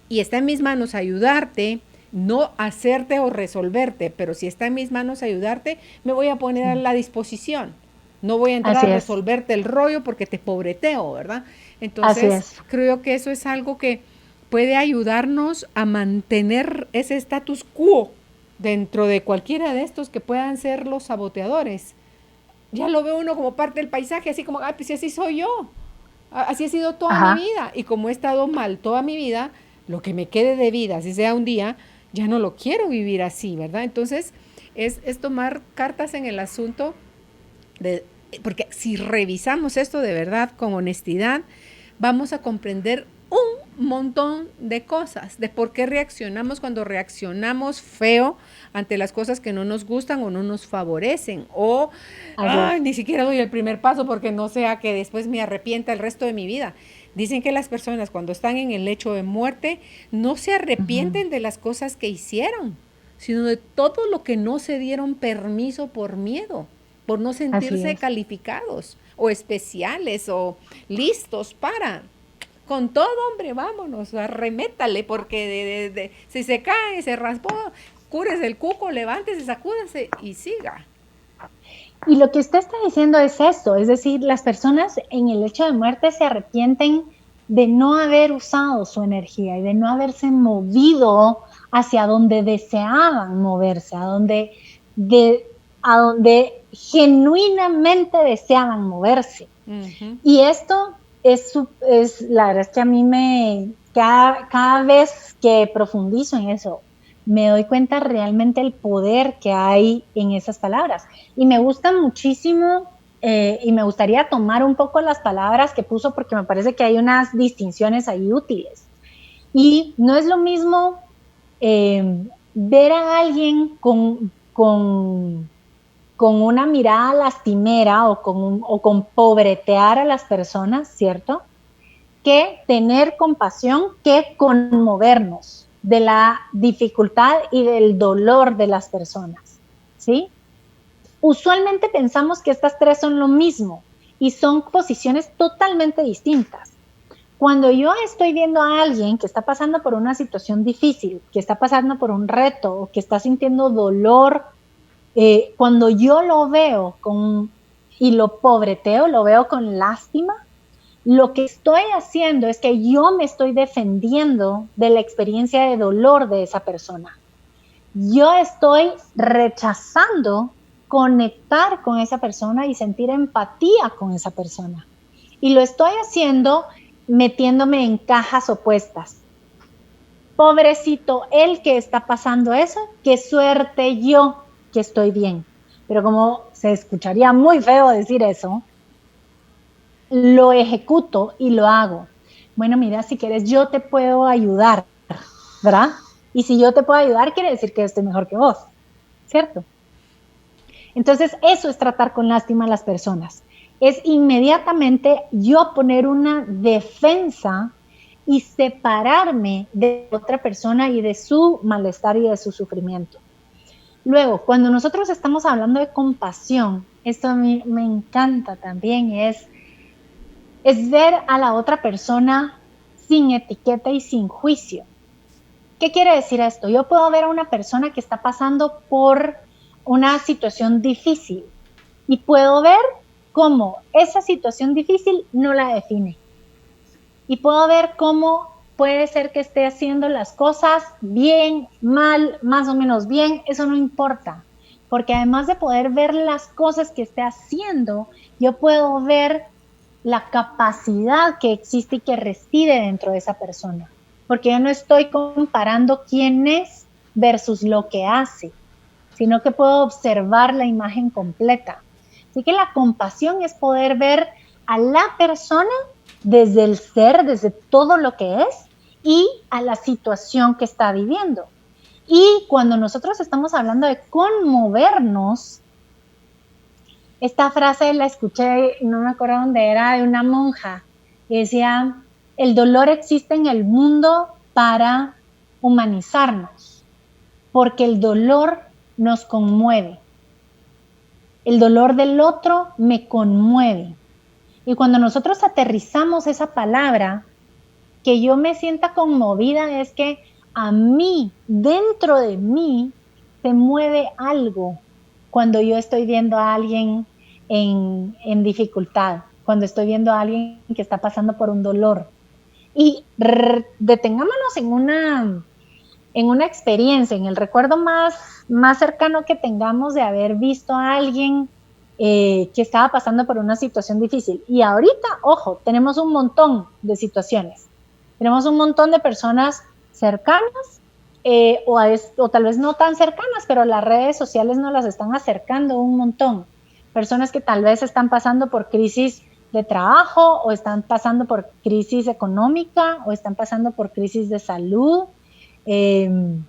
y está en mis manos ayudarte, no hacerte o resolverte, pero si está en mis manos ayudarte, me voy a poner a sí, la disposición. No voy a entrar así a es, resolverte el rollo porque te pobreteo, ¿verdad? así Entonces, es. creo que eso es algo que puede ayudarnos a mantener ese status quo dentro de cualquiera de estos que puedan ser los saboteadores. Ya lo ve uno como parte del paisaje, así como, pues así soy yo, así he sido toda mi Ajá, vida, y como he estado mal toda mi vida, lo que me quede de vida, así sea un día, ya no lo quiero vivir así, ¿verdad? Entonces, es tomar cartas en el asunto, de, porque si revisamos esto de verdad con honestidad, vamos a comprender un montón de cosas, de por qué reaccionamos cuando reaccionamos feo ante las cosas que no nos gustan o no nos favorecen, o así es. ni siquiera doy el primer paso porque no sea que después me arrepienta el resto de mi vida. Dicen que las personas cuando están en el lecho de muerte no se Ujú, arrepienten de las cosas que hicieron, sino de todo lo que no se dieron permiso por miedo, por no así sentirse es. calificados o especiales o listos para. Con todo, hombre, vámonos, arremétale, porque si se cae, se raspó, cúrese el cuco, levántese, sacúdase y siga. Y lo que usted está diciendo es esto, es decir, las personas en el hecho de muerte se arrepienten de no haber usado su energía y de no haberse movido hacia donde deseaban moverse, a donde genuinamente deseaban moverse. Ujú. Y esto la verdad es que a mí cada vez que profundizo en eso, me doy cuenta realmente el poder que hay en esas palabras. Y me gusta muchísimo, y me gustaría tomar un poco las palabras que puso porque me parece que hay unas distinciones ahí útiles. Y no es lo mismo ver a alguien con una mirada lastimera o con pobretear a las personas, ¿cierto? Que tener compasión, que conmovernos de la dificultad y del dolor de las personas, ¿sí? Usualmente pensamos que estas tres son lo mismo y son posiciones totalmente distintas. Cuando yo estoy viendo a alguien que está pasando por una situación difícil, que está pasando por un reto o que está sintiendo dolor, cuando yo lo veo y lo pobreteo, lo veo con lástima, lo que estoy haciendo es que yo me estoy defendiendo de la experiencia de dolor de esa persona. Yo estoy rechazando conectar con esa persona y sentir empatía con esa persona. Y lo estoy haciendo metiéndome en cajas opuestas. Pobrecito él que está pasando eso, qué suerte yo que estoy bien. Pero como se escucharía muy feo decir eso, lo ejecuto y lo hago. Bueno, mira, si quieres, yo te puedo ayudar, ¿verdad? Y si yo te puedo ayudar, quiere decir que estoy mejor que vos, ¿cierto? Entonces, eso es tratar con lástima a las personas. Es inmediatamente yo poner una defensa y separarme de otra persona y de su malestar y de su sufrimiento. Luego, cuando nosotros estamos hablando de compasión, esto a mí me encanta también, es ver a la otra persona sin etiqueta y sin juicio. ¿Qué quiere decir esto? Yo puedo ver a una persona que está pasando por una situación difícil y puedo ver cómo esa situación difícil no la define. Y puedo ver cómo puede ser que esté haciendo las cosas bien, mal, más o menos bien, eso no importa. Porque además de poder ver las cosas que esté haciendo, yo puedo ver la capacidad que existe y que reside dentro de esa persona. Porque yo no estoy comparando quién es versus lo que hace, sino que puedo observar la imagen completa. Así que la compasión es poder ver a la persona desde el ser, desde todo lo que es y a la situación que está viviendo. Y cuando nosotros estamos hablando de conmovernos, esta frase la escuché, no me acuerdo dónde era, de una monja, que decía, el dolor existe en el mundo para humanizarnos, porque el dolor nos conmueve. El dolor del otro me conmueve. Y cuando nosotros aterrizamos esa palabra, que yo me sienta conmovida es que a mí, dentro de mí, se mueve algo cuando yo estoy viendo a alguien en dificultad, cuando estoy viendo a alguien que está pasando por un dolor. Y detengámonos en una experiencia, en el recuerdo más cercano que tengamos de haber visto a alguien que estaba pasando por una situación difícil. Y ahorita, ojo, tenemos un montón de situaciones. Tenemos un montón de personas cercanas o tal vez no tan cercanas, pero las redes sociales nos las están acercando un montón. Personas que tal vez están pasando por crisis de trabajo o están pasando por crisis económica o están pasando por crisis de salud. Y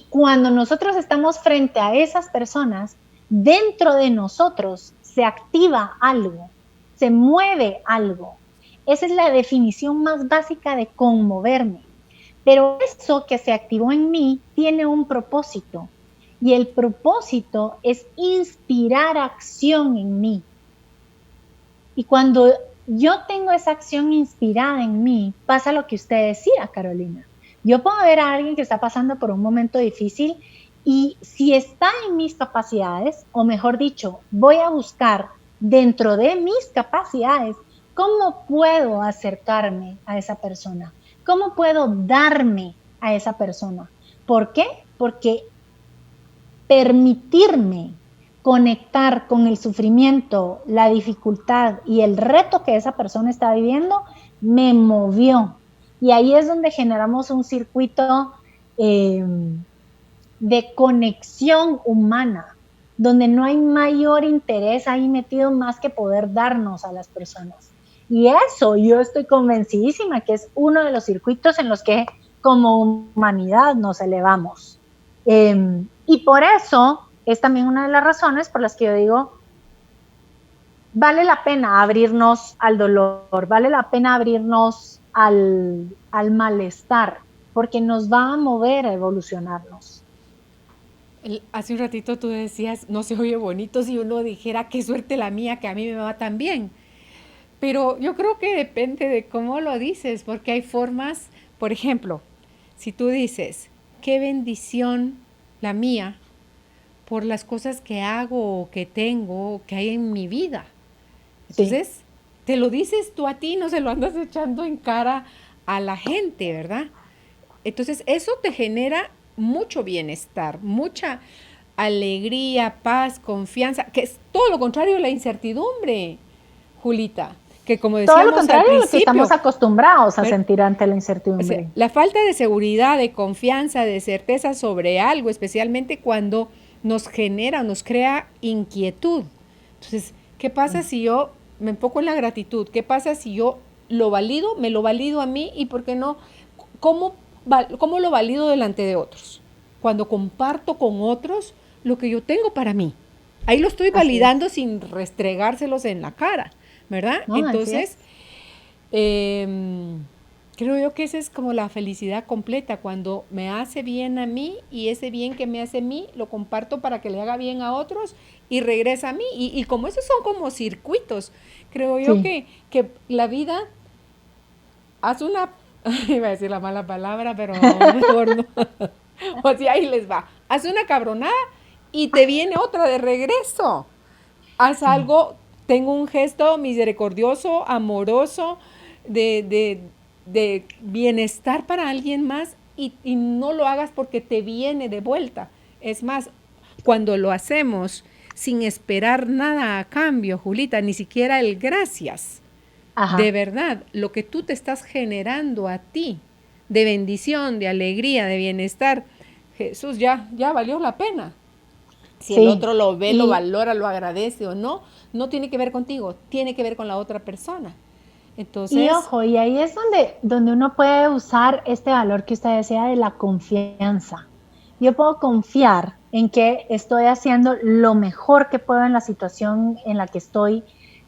cuando nosotros estamos frente a esas personas, dentro de nosotros se activa algo, se mueve algo. Esa es la definición más básica de conmoverme. Pero eso que se activó en mí tiene un propósito. Y el propósito es inspirar acción en mí. Y cuando yo tengo esa acción inspirada en mí, pasa lo que usted decía, Carolina. Yo puedo ver a alguien que está pasando por un momento difícil y si está en mis capacidades, o mejor dicho, voy a buscar dentro de mis capacidades cómo puedo acercarme a esa persona, cómo puedo darme a esa persona. ¿Por qué? Porque permitirme conectar con el sufrimiento, la dificultad y el reto que esa persona está viviendo me movió. Y ahí es donde generamos un circuito de conexión humana, donde no hay mayor interés ahí metido más que poder darnos a las personas. Y eso yo estoy convencidísima que es uno de los circuitos en los que como humanidad nos elevamos. Y por eso es también una de las razones por las que yo digo, vale la pena abrirnos al dolor, vale la pena abrirnos al malestar, porque nos va a mover a evolucionarnos. Hace un ratito tú decías, no se oye bonito si uno dijera, qué suerte la mía, que a mí me va tan bien. Pero yo creo que depende de cómo lo dices, porque hay formas, por ejemplo, si tú dices, qué bendición la mía por las cosas que hago o que tengo, que hay en mi vida. Entonces, sí, te lo dices tú a ti, no se lo andas echando en cara a la gente, ¿verdad? Entonces, eso te genera mucho bienestar, mucha alegría, paz, confianza, que es todo lo contrario de la incertidumbre, Julita. Que como decíamos todo lo contrario al de lo que estamos acostumbrados a sentir ante la incertidumbre. O sea, la falta de seguridad, de confianza, de certeza sobre algo, especialmente cuando nos genera, nos crea inquietud. Entonces, ¿qué pasa si yo me enfoco en la gratitud? ¿Qué pasa si yo lo valido, me lo valido a mí y por qué no? ¿Cómo lo valido delante de otros? Cuando comparto con otros lo que yo tengo para mí. Ahí lo estoy validando sin restregárselos en la cara, ¿verdad? No, entonces, creo yo que esa es como la felicidad completa, cuando me hace bien a mí y ese bien que me hace a mí lo comparto para que le haga bien a otros y regresa a mí. Y como esos son como circuitos, creo yo que la vida hace una, iba a decir la mala palabra, pero mejor no. O sea, ahí les va. Hace una cabronada y te viene otra de regreso. haz algo, tengo un gesto misericordioso, amoroso, de bienestar para alguien más y no lo hagas porque te viene de vuelta. Es más, cuando lo hacemos sin esperar nada a cambio, Julita, ni siquiera el gracias, Ajá. de verdad, lo que tú te estás generando a ti, de bendición, de alegría, de bienestar, Jesús, ya valió la pena. Si el otro lo ve, lo valora, lo agradece o no, no tiene que ver contigo, tiene que ver con la otra persona. Entonces, y ojo, y ahí es donde uno puede usar este valor que usted decía de la confianza. Yo puedo confiar en que estoy haciendo lo mejor que puedo en la situación en la que estoy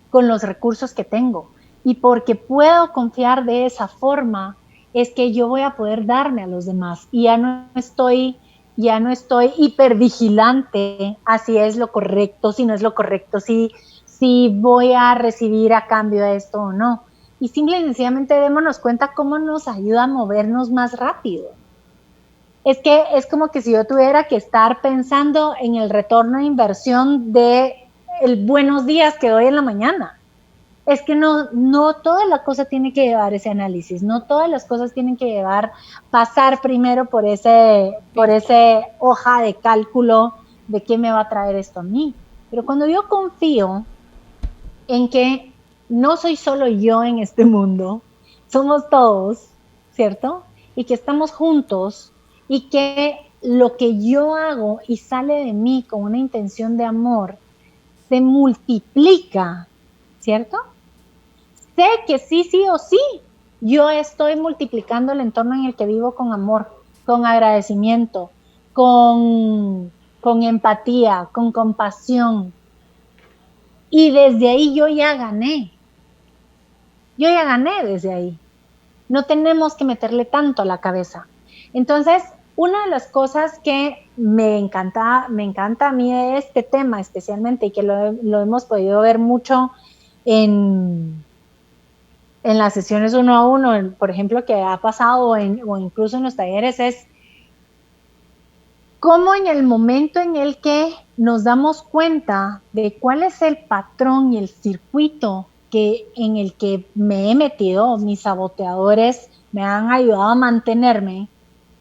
con los recursos que tengo. Y porque puedo confiar de esa forma, es que yo voy a poder darme a los demás. Y ya no estoy hipervigilante a si es lo correcto, si no es lo correcto, si voy a recibir a cambio de esto o no. Y simple y sencillamente démonos cuenta cómo nos ayuda a movernos más rápido. Es que es como que si yo tuviera que estar pensando en el retorno de inversión de el buenos días que doy en la mañana. Es que no toda la cosa tiene que llevar ese análisis, no todas las cosas tienen que pasar primero por ese hoja de cálculo de qué me va a traer esto a mí. Pero cuando yo confío en que no soy solo yo en este mundo, somos todos, ¿cierto? Y que estamos juntos y que lo que yo hago y sale de mí con una intención de amor se multiplica, ¿cierto? Sé que sí o sí, yo estoy multiplicando el entorno en el que vivo con amor, con agradecimiento, con empatía, con compasión. Y desde ahí yo ya gané. Yo ya gané desde ahí. No tenemos que meterle tanto a la cabeza. Entonces, una de las cosas que me encanta a mí de este tema especialmente, y que lo hemos podido ver mucho en las sesiones 1 a 1, por ejemplo, que ha pasado o incluso en los talleres, es cómo en el momento en el que nos damos cuenta de cuál es el patrón y el circuito en el que me he metido, mis saboteadores me han ayudado a mantenerme,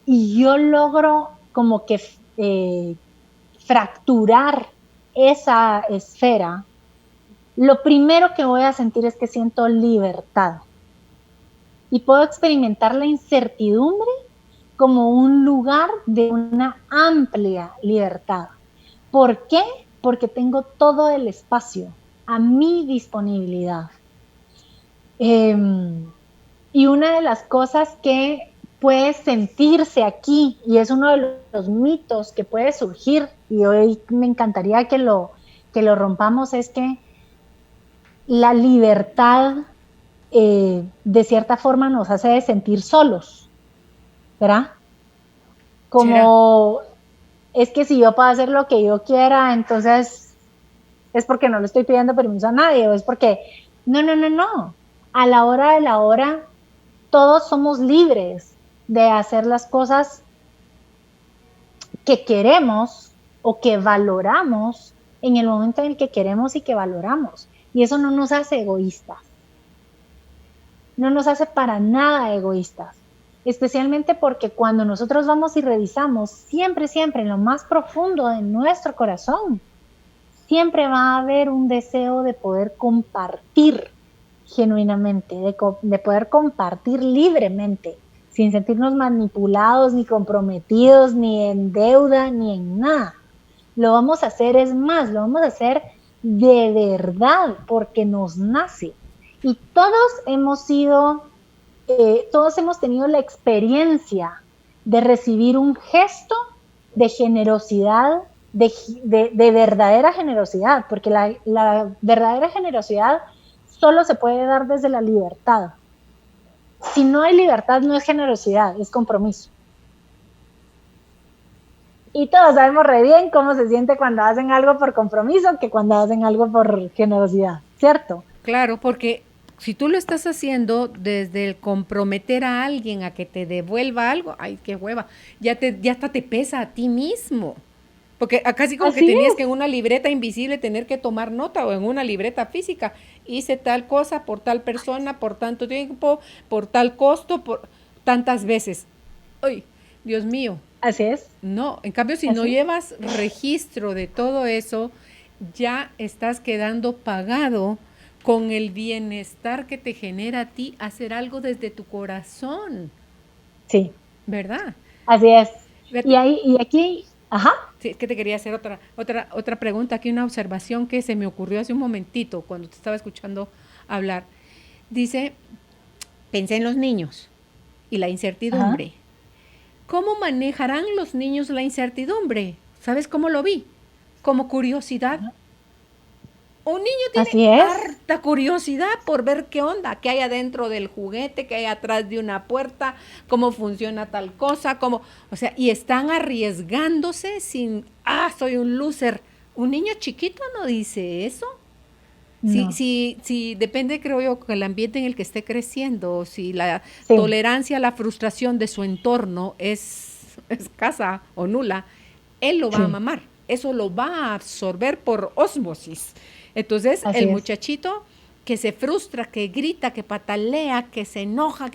y yo logro como que fracturar esa esfera, lo primero que voy a sentir es que siento libertad. Y puedo experimentar la incertidumbre como un lugar de una amplia libertad. ¿Por qué? Porque tengo todo el espacio a mi disponibilidad. Y una de las cosas que puede sentirse aquí, y es uno de los mitos que puede surgir, y hoy me encantaría que lo rompamos, es que la libertad de cierta forma nos hace sentir solos, ¿verdad? Como es que si yo puedo hacer lo que yo quiera, entonces es porque no le estoy pidiendo permiso a nadie, o es porque no. A la hora de la hora, todos somos libres de hacer las cosas que queremos o que valoramos en el momento en el que queremos y que valoramos. Y eso no nos hace egoístas. No nos hace para nada egoístas. Especialmente porque cuando nosotros vamos y revisamos, siempre en lo más profundo de nuestro corazón, siempre va a haber un deseo de poder compartir genuinamente, de poder compartir libremente, sin sentirnos manipulados, ni comprometidos, ni en deuda, ni en nada. Lo vamos a hacer, es más, lo vamos a hacer de verdad, porque nos nace. Y todos hemos tenido la experiencia de recibir un gesto de generosidad, de verdadera generosidad, porque la verdadera generosidad solo se puede dar desde la libertad. Si no hay libertad, no es generosidad, es compromiso. Y todos sabemos re bien cómo se siente cuando hacen algo por compromiso que cuando hacen algo por generosidad, ¿cierto? Claro, porque si tú lo estás haciendo desde el comprometer a alguien a que te devuelva algo, ay, qué hueva, ya hasta te pesa a ti mismo. Porque casi como que Así tenías es. que en una libreta invisible tener que tomar nota o en una libreta física. Hice tal cosa por tal persona, por tanto tiempo, por tal costo, por tantas veces. Ay, Dios mío. Así es. No, en cambio, si no Así. llevas registro de todo eso, ya estás quedando pagado con el bienestar que te genera a ti hacer algo desde tu corazón, Sí, ¿verdad? así es. Y Fíjate, ahí, y aquí, ajá, sí, es que te quería hacer otra pregunta, aquí una observación que se me ocurrió hace un momentito cuando te estaba escuchando hablar. Dice, pensé en los niños y la ajá, incertidumbre. ¿Cómo manejarán los niños la incertidumbre? ¿Sabes cómo lo vi? Como curiosidad. Un niño tiene así es. harta curiosidad por ver qué onda, qué hay adentro del juguete, qué hay atrás de una puerta, cómo funciona tal cosa, o sea, y están arriesgándose sin, soy un loser. Un niño chiquito no dice eso. No, Si depende, creo yo, del ambiente en el que esté creciendo, si la sí, tolerancia a la frustración de su entorno es escasa o nula, él lo va a sí, mamar, eso lo va a absorber por ósmosis. Entonces, el así es. muchachito que se frustra, que grita, que patalea, que se enoja,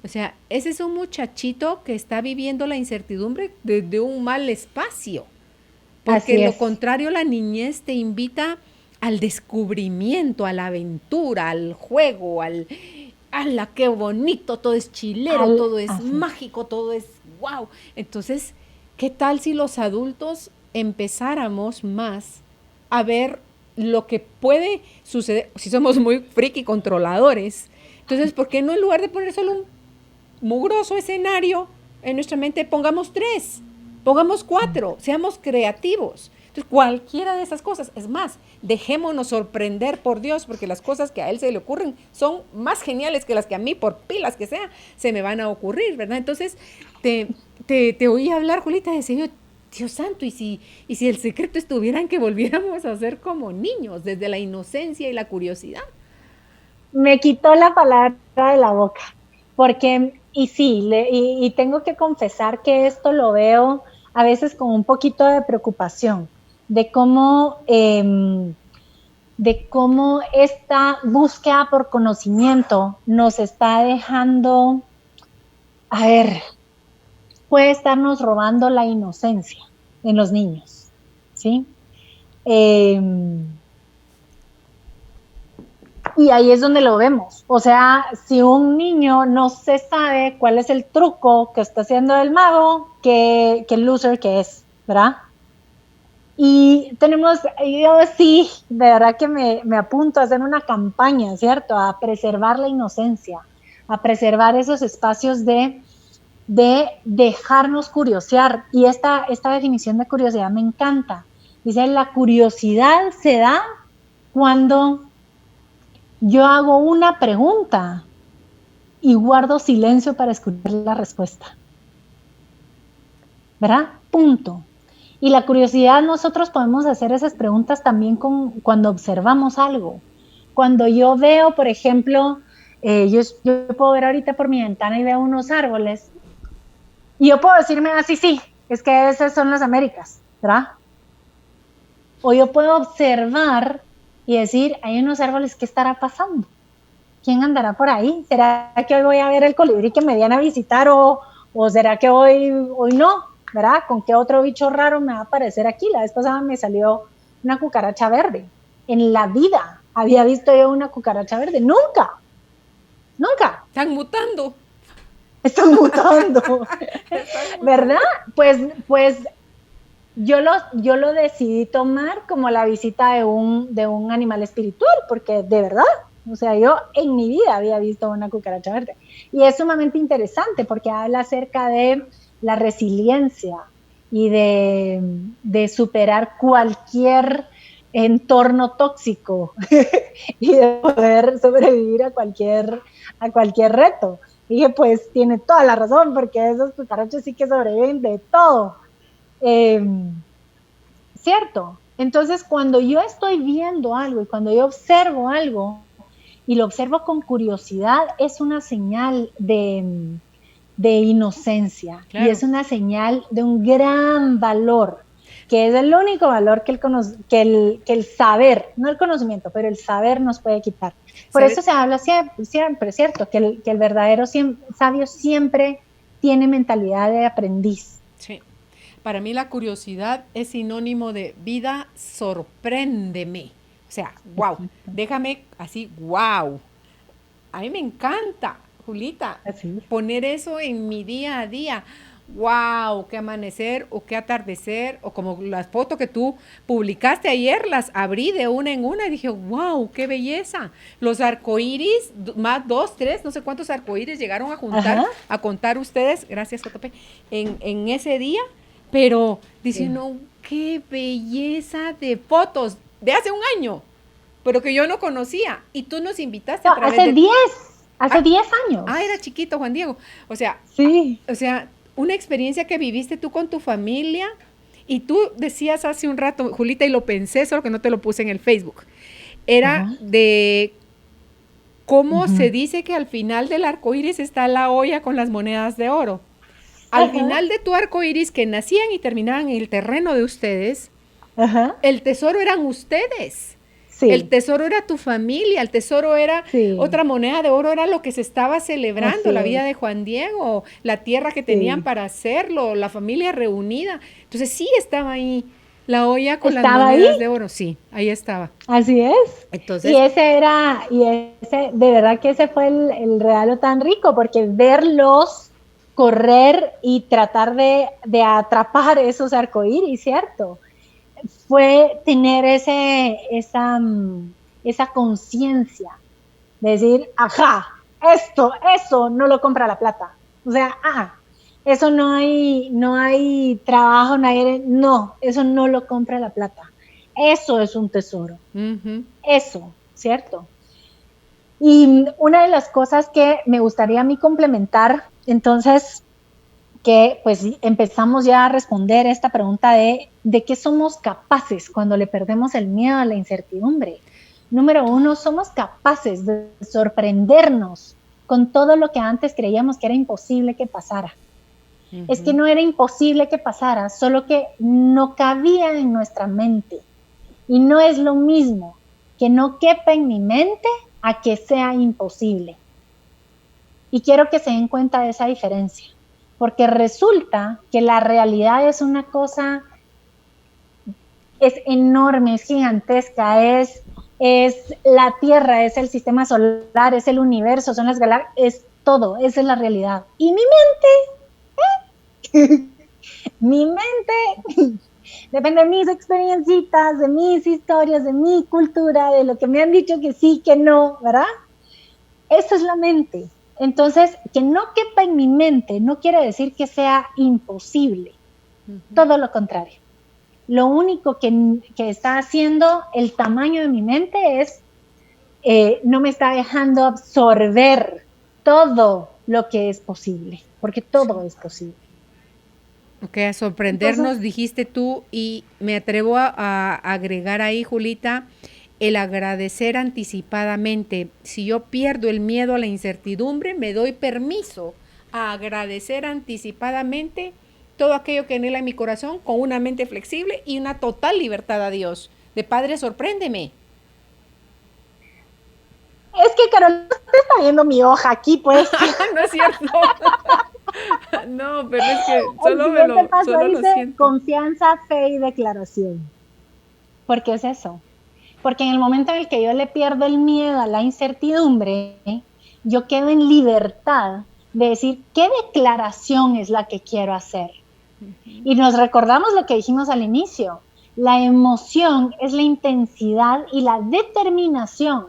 o sea, ese es un muchachito que está viviendo la incertidumbre desde un mal espacio. Porque Así lo es. contrario, la niñez te invita al descubrimiento, a la aventura, al juego, ¡ala, qué bonito! Todo es chilero, todo es Así. mágico, todo es wow. Entonces, ¿qué tal si los adultos empezáramos más a ver lo que puede suceder? Si somos muy friki controladores, entonces, ¿por qué no en lugar de poner solo un mugroso escenario en nuestra mente, pongamos 3, pongamos 4, seamos creativos? Entonces, cualquiera de esas cosas, es más, dejémonos sorprender por Dios, porque las cosas que a él se le ocurren son más geniales que las que a mí, por pilas que sea, se me van a ocurrir, ¿verdad? Entonces, te oí hablar, Julita, y decía yo, Dios santo, y si el secreto estuviera en que volviéramos a ser como niños, desde la inocencia y la curiosidad. Me quitó la palabra de la boca, porque, y sí, y tengo que confesar que esto lo veo a veces con un poquito de preocupación, de cómo esta búsqueda por conocimiento nos está dejando, a ver, puede estarnos robando la inocencia en los niños, ¿sí? Eh, Y ahí es donde lo vemos. O sea, si un niño no se sabe cuál es el truco que está haciendo el mago, qué loser que es, ¿verdad? Y tenemos, yo sí, de verdad que me apunto a hacer una campaña, ¿cierto? A preservar la inocencia, a preservar esos espacios de dejarnos curiosear. Y esta definición de curiosidad me encanta. Dice, la curiosidad se da cuando yo hago una pregunta y guardo silencio para escuchar la respuesta. ¿Verdad? Punto. Y la curiosidad, nosotros podemos hacer esas preguntas también cuando observamos algo. Cuando yo veo, por ejemplo, yo puedo ver ahorita por mi ventana y veo unos árboles, y yo puedo decirme así, sí, es que esas son las Américas, ¿verdad? O yo puedo observar y decir, hay unos árboles, ¿qué estará pasando? ¿Quién andará por ahí? ¿Será que hoy voy a ver el colibrí que me viene a visitar o será que hoy no? ¿Verdad? ¿Con qué otro bicho raro me va a aparecer aquí? La vez pasada me salió una cucaracha verde. En la vida había visto yo una cucaracha verde. Nunca, nunca. Están mutando. Están mutando. Están ¿Verdad? mutando. Pues yo lo decidí tomar como la visita de un animal espiritual, porque de verdad, o sea, yo en mi vida había visto una cucaracha verde. Y es sumamente interesante porque habla acerca de la resiliencia y de superar cualquier entorno tóxico y de poder sobrevivir a cualquier reto. Y dije, pues tiene toda la razón, porque esos cucarachos sí que sobreviven de todo. Eh, ¿Cierto? Entonces, cuando yo estoy viendo algo y cuando yo observo algo y lo observo con curiosidad, es una señal de inocencia, y Claro. es una señal de un gran valor. que es el único valor que el saber, no el conocimiento, pero el saber nos puede quitar. Por eso se habla siempre, ¿cierto? Que el verdadero sabio siempre tiene mentalidad de aprendiz. Sí. Para mí la curiosidad es sinónimo de vida, sorpréndeme. O sea, wow, déjame así, wow. A mí me encanta, Julita, poner eso en mi día a día. Wow, qué amanecer o qué atardecer, o como las fotos que tú publicaste ayer, las abrí de una en una y dije, wow, qué belleza. Los arcoíris, más 2, 3, no sé cuántos arcoíris llegaron a juntar, a contar ustedes, gracias JP, en ese día, pero diciendo, qué belleza de fotos de hace un año, pero que yo no conocía, y tú nos invitaste a través hace 10 años. Ah, era chiquito, Juan Diego. O sea, sí. O sea, una experiencia que viviste tú con tu familia, y tú decías hace un rato, Julita, y lo pensé, solo que no te lo puse en el Facebook, era de cómo se dice que al final del arco iris está la olla con las monedas de oro. Al final de tu arco iris, que nacían y terminaban en el terreno de ustedes, el tesoro eran ustedes. Sí. El tesoro era tu familia, el tesoro era otra moneda de oro, era lo que se estaba celebrando, la vida de Juan Diego, la tierra que tenían para hacerlo, la familia reunida. Entonces sí estaba ahí la olla con las monedas de oro, sí, ahí estaba. Así es. Entonces, de verdad que ese fue el regalo tan rico, porque verlos correr y tratar de atrapar esos arcoíris, ¿cierto? Fue tener esa conciencia de decir, ajá, eso no lo compra la plata. O sea, eso no hay trabajo, no, eso no lo compra la plata. Eso es un tesoro. Eso, ¿cierto? Y una de las cosas que me gustaría a mí complementar, entonces, que pues empezamos ya a responder esta pregunta de qué somos capaces cuando le perdemos el miedo a la incertidumbre. Número 1, somos capaces de sorprendernos con todo lo que antes creíamos que era imposible que pasara. Es que no era imposible que pasara, solo que no cabía en nuestra mente. Y no es lo mismo que no quepa en mi mente a que sea imposible. Y quiero que se den cuenta de esa diferencia. Porque resulta que la realidad es una cosa, es enorme, es gigantesca, es la Tierra, es el sistema solar, es el universo, son las galaxias, es todo, esa es la realidad. Y mi mente, depende de mis experiencias, de mis historias, de mi cultura, de lo que me han dicho que sí, que no, ¿verdad? Esa es la mente. Entonces, que no quepa en mi mente no quiere decir que sea imposible. Todo lo contrario. Lo único que está haciendo el tamaño de mi mente es, no me está dejando absorber todo lo que es posible, porque todo es posible. Ok, a sorprendernos, entonces, dijiste tú, y me atrevo a agregar ahí, Julita, el agradecer anticipadamente. Si yo pierdo el miedo a la incertidumbre, me doy permiso a agradecer anticipadamente todo aquello que anhela en mi corazón, con una mente flexible y una total libertad a Dios. De Padre, sorpréndeme. Es que Carol, usted está viendo mi hoja aquí, pues. No es cierto. No, pero es que solo lo siento. Confianza, fe y declaración. ¿Por qué es eso? Porque en el momento en el que yo le pierdo el miedo a la incertidumbre, yo quedo en libertad de decir qué declaración es la que quiero hacer. Y nos recordamos lo que dijimos al inicio. La emoción es la intensidad y la determinación,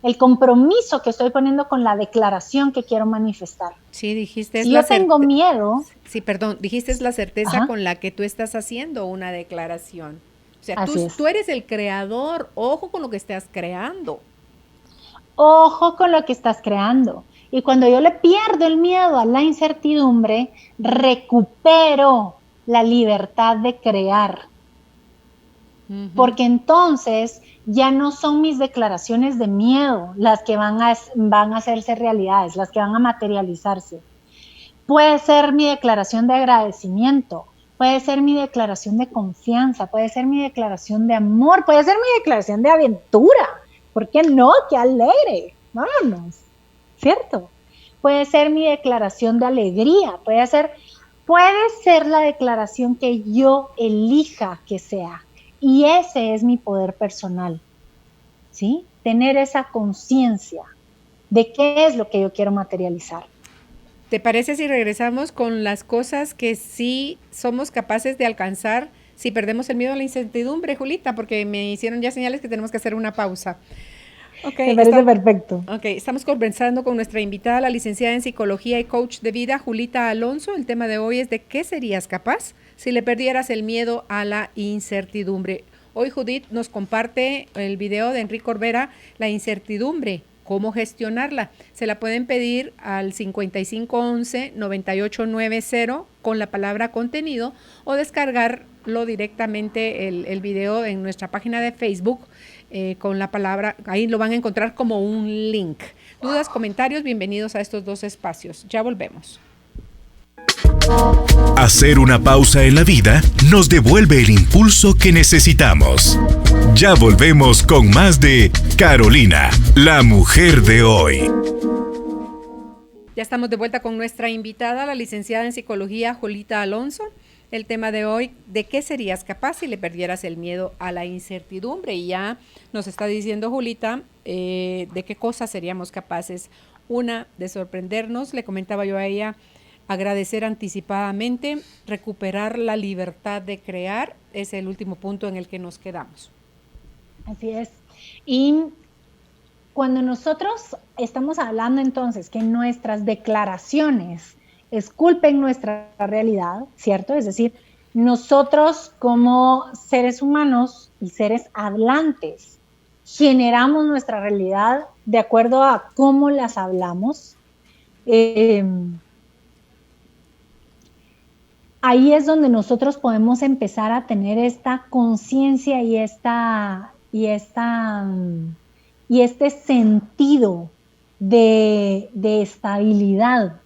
el compromiso que estoy poniendo con la declaración que quiero manifestar. Sí, dijiste. Si yo tengo miedo. Sí, perdón, dijiste es la certeza con la que tú estás haciendo una declaración. O sea, tú eres el creador, ojo con lo que estás creando. Ojo con lo que estás creando. Y cuando yo le pierdo el miedo a la incertidumbre, recupero la libertad de crear. Porque entonces ya no son mis declaraciones de miedo las que van a hacerse realidades, las que van a materializarse. Puede ser mi declaración de agradecimiento, puede ser mi declaración de confianza, puede ser mi declaración de amor, puede ser mi declaración de aventura. ¿Por qué no? ¡Qué alegre! Vámonos, ¿cierto? Puede ser mi declaración de alegría, puede ser la declaración que yo elija que sea. Y ese es mi poder personal, ¿sí? Tener esa conciencia de qué es lo que yo quiero materializar. ¿Te parece si regresamos con las cosas que sí somos capaces de alcanzar si perdemos el miedo a la incertidumbre, Julita? Porque me hicieron ya señales que tenemos que hacer una pausa. Me parece perfecto. Ok, estamos conversando con nuestra invitada, la licenciada en Psicología y Coach de Vida, Julita Alonso. El tema de hoy es ¿de qué serías capaz si le perdieras el miedo a la incertidumbre? Hoy Judith nos comparte el video de Enrique Corbera, la incertidumbre. ¿Cómo gestionarla? Se la pueden pedir al 5511-9890 con la palabra contenido o descargarlo directamente el video en nuestra página de Facebook con la palabra, ahí lo van a encontrar como un link. Dudas, comentarios, bienvenidos a estos dos espacios. Ya volvemos. Hacer una pausa en la vida nos devuelve el impulso que necesitamos. Ya volvemos con más de Carolina, la mujer de hoy. Ya estamos de vuelta con nuestra invitada, la licenciada en Psicología, Julita Alonso. El tema de hoy, ¿de qué serías capaz si le perdieras el miedo a la incertidumbre? Y ya nos está diciendo Julita de qué cosas seríamos capaces. Una, de sorprendernos, le comentaba yo a ella, agradecer anticipadamente, recuperar la libertad de crear, es el último punto en el que nos quedamos. Así es. Y cuando nosotros estamos hablando entonces que nuestras declaraciones esculpen nuestra realidad, ¿cierto? Es decir, nosotros como seres humanos y seres hablantes generamos nuestra realidad de acuerdo a cómo las hablamos. Ahí es donde nosotros podemos empezar a tener esta conciencia y este sentido de estabilidad,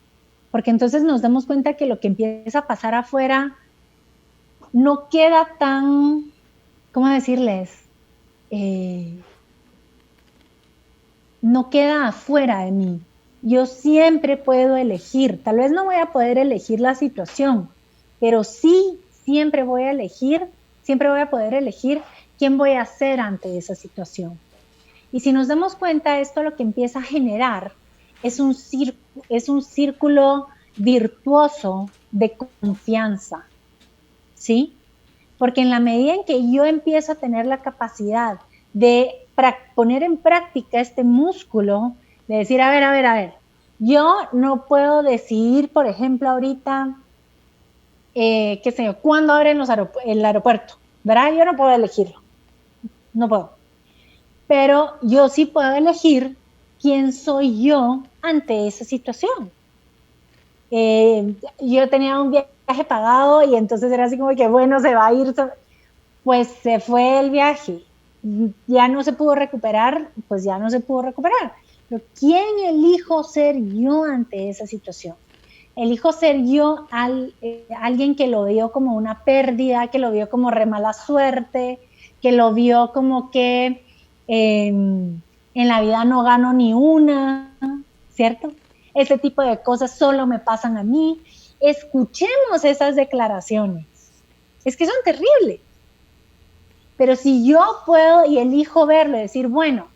porque entonces nos damos cuenta que lo que empieza a pasar afuera no queda tan, ¿cómo decirles? No queda afuera de mí. Yo siempre puedo elegir, tal vez no voy a poder elegir la situación, pero sí siempre voy a poder elegir quién voy a ser ante esa situación. Y si nos damos cuenta, esto lo que empieza a generar es un círculo virtuoso de confianza, ¿sí? Porque en la medida en que yo empiezo a tener la capacidad de poner en práctica este músculo, de decir, a ver, yo no puedo decidir, por ejemplo, ahorita, qué sé yo, cuándo abren el aeropuerto, ¿verdad? Yo no puedo elegirlo, no puedo. Pero yo sí puedo elegir quién soy yo ante esa situación. Yo tenía un viaje pagado y entonces era así como que, bueno, se va a ir, pues se fue el viaje, ya no se pudo recuperar, pues ya no se pudo recuperar. Pero ¿quién elijo ser yo ante esa situación? Elijo ser yo alguien que lo vio como una pérdida, que lo vio como re mala suerte, que lo vio como que en la vida no gano ni una, ¿cierto? Ese tipo de cosas solo me pasan a mí. Escuchemos esas declaraciones. Es que son terribles. Pero si yo puedo y elijo verlo, decir, bueno,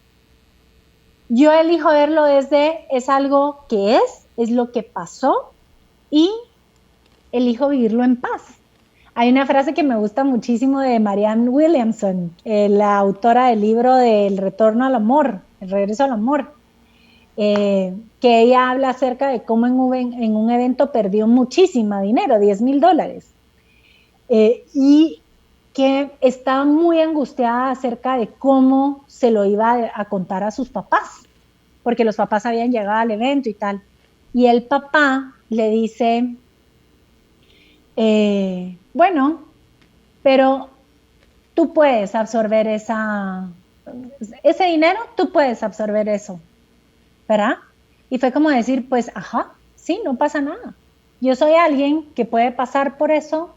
yo elijo verlo desde, es algo que es lo que pasó y elijo vivirlo en paz. Hay una frase que me gusta muchísimo de Marianne Williamson, la autora del libro del retorno al amor, el regreso al amor, que ella habla acerca de cómo en un evento perdió muchísimo dinero, $10,000, y que estaba muy angustiada acerca de cómo se lo iba a contar a sus papás, porque los papás habían llegado al evento y tal. Y el papá le dice, bueno, pero tú puedes absorber ese dinero, tú puedes absorber eso, ¿verdad? Y fue como decir, pues, ajá, sí, no pasa nada. Yo soy alguien que puede pasar por eso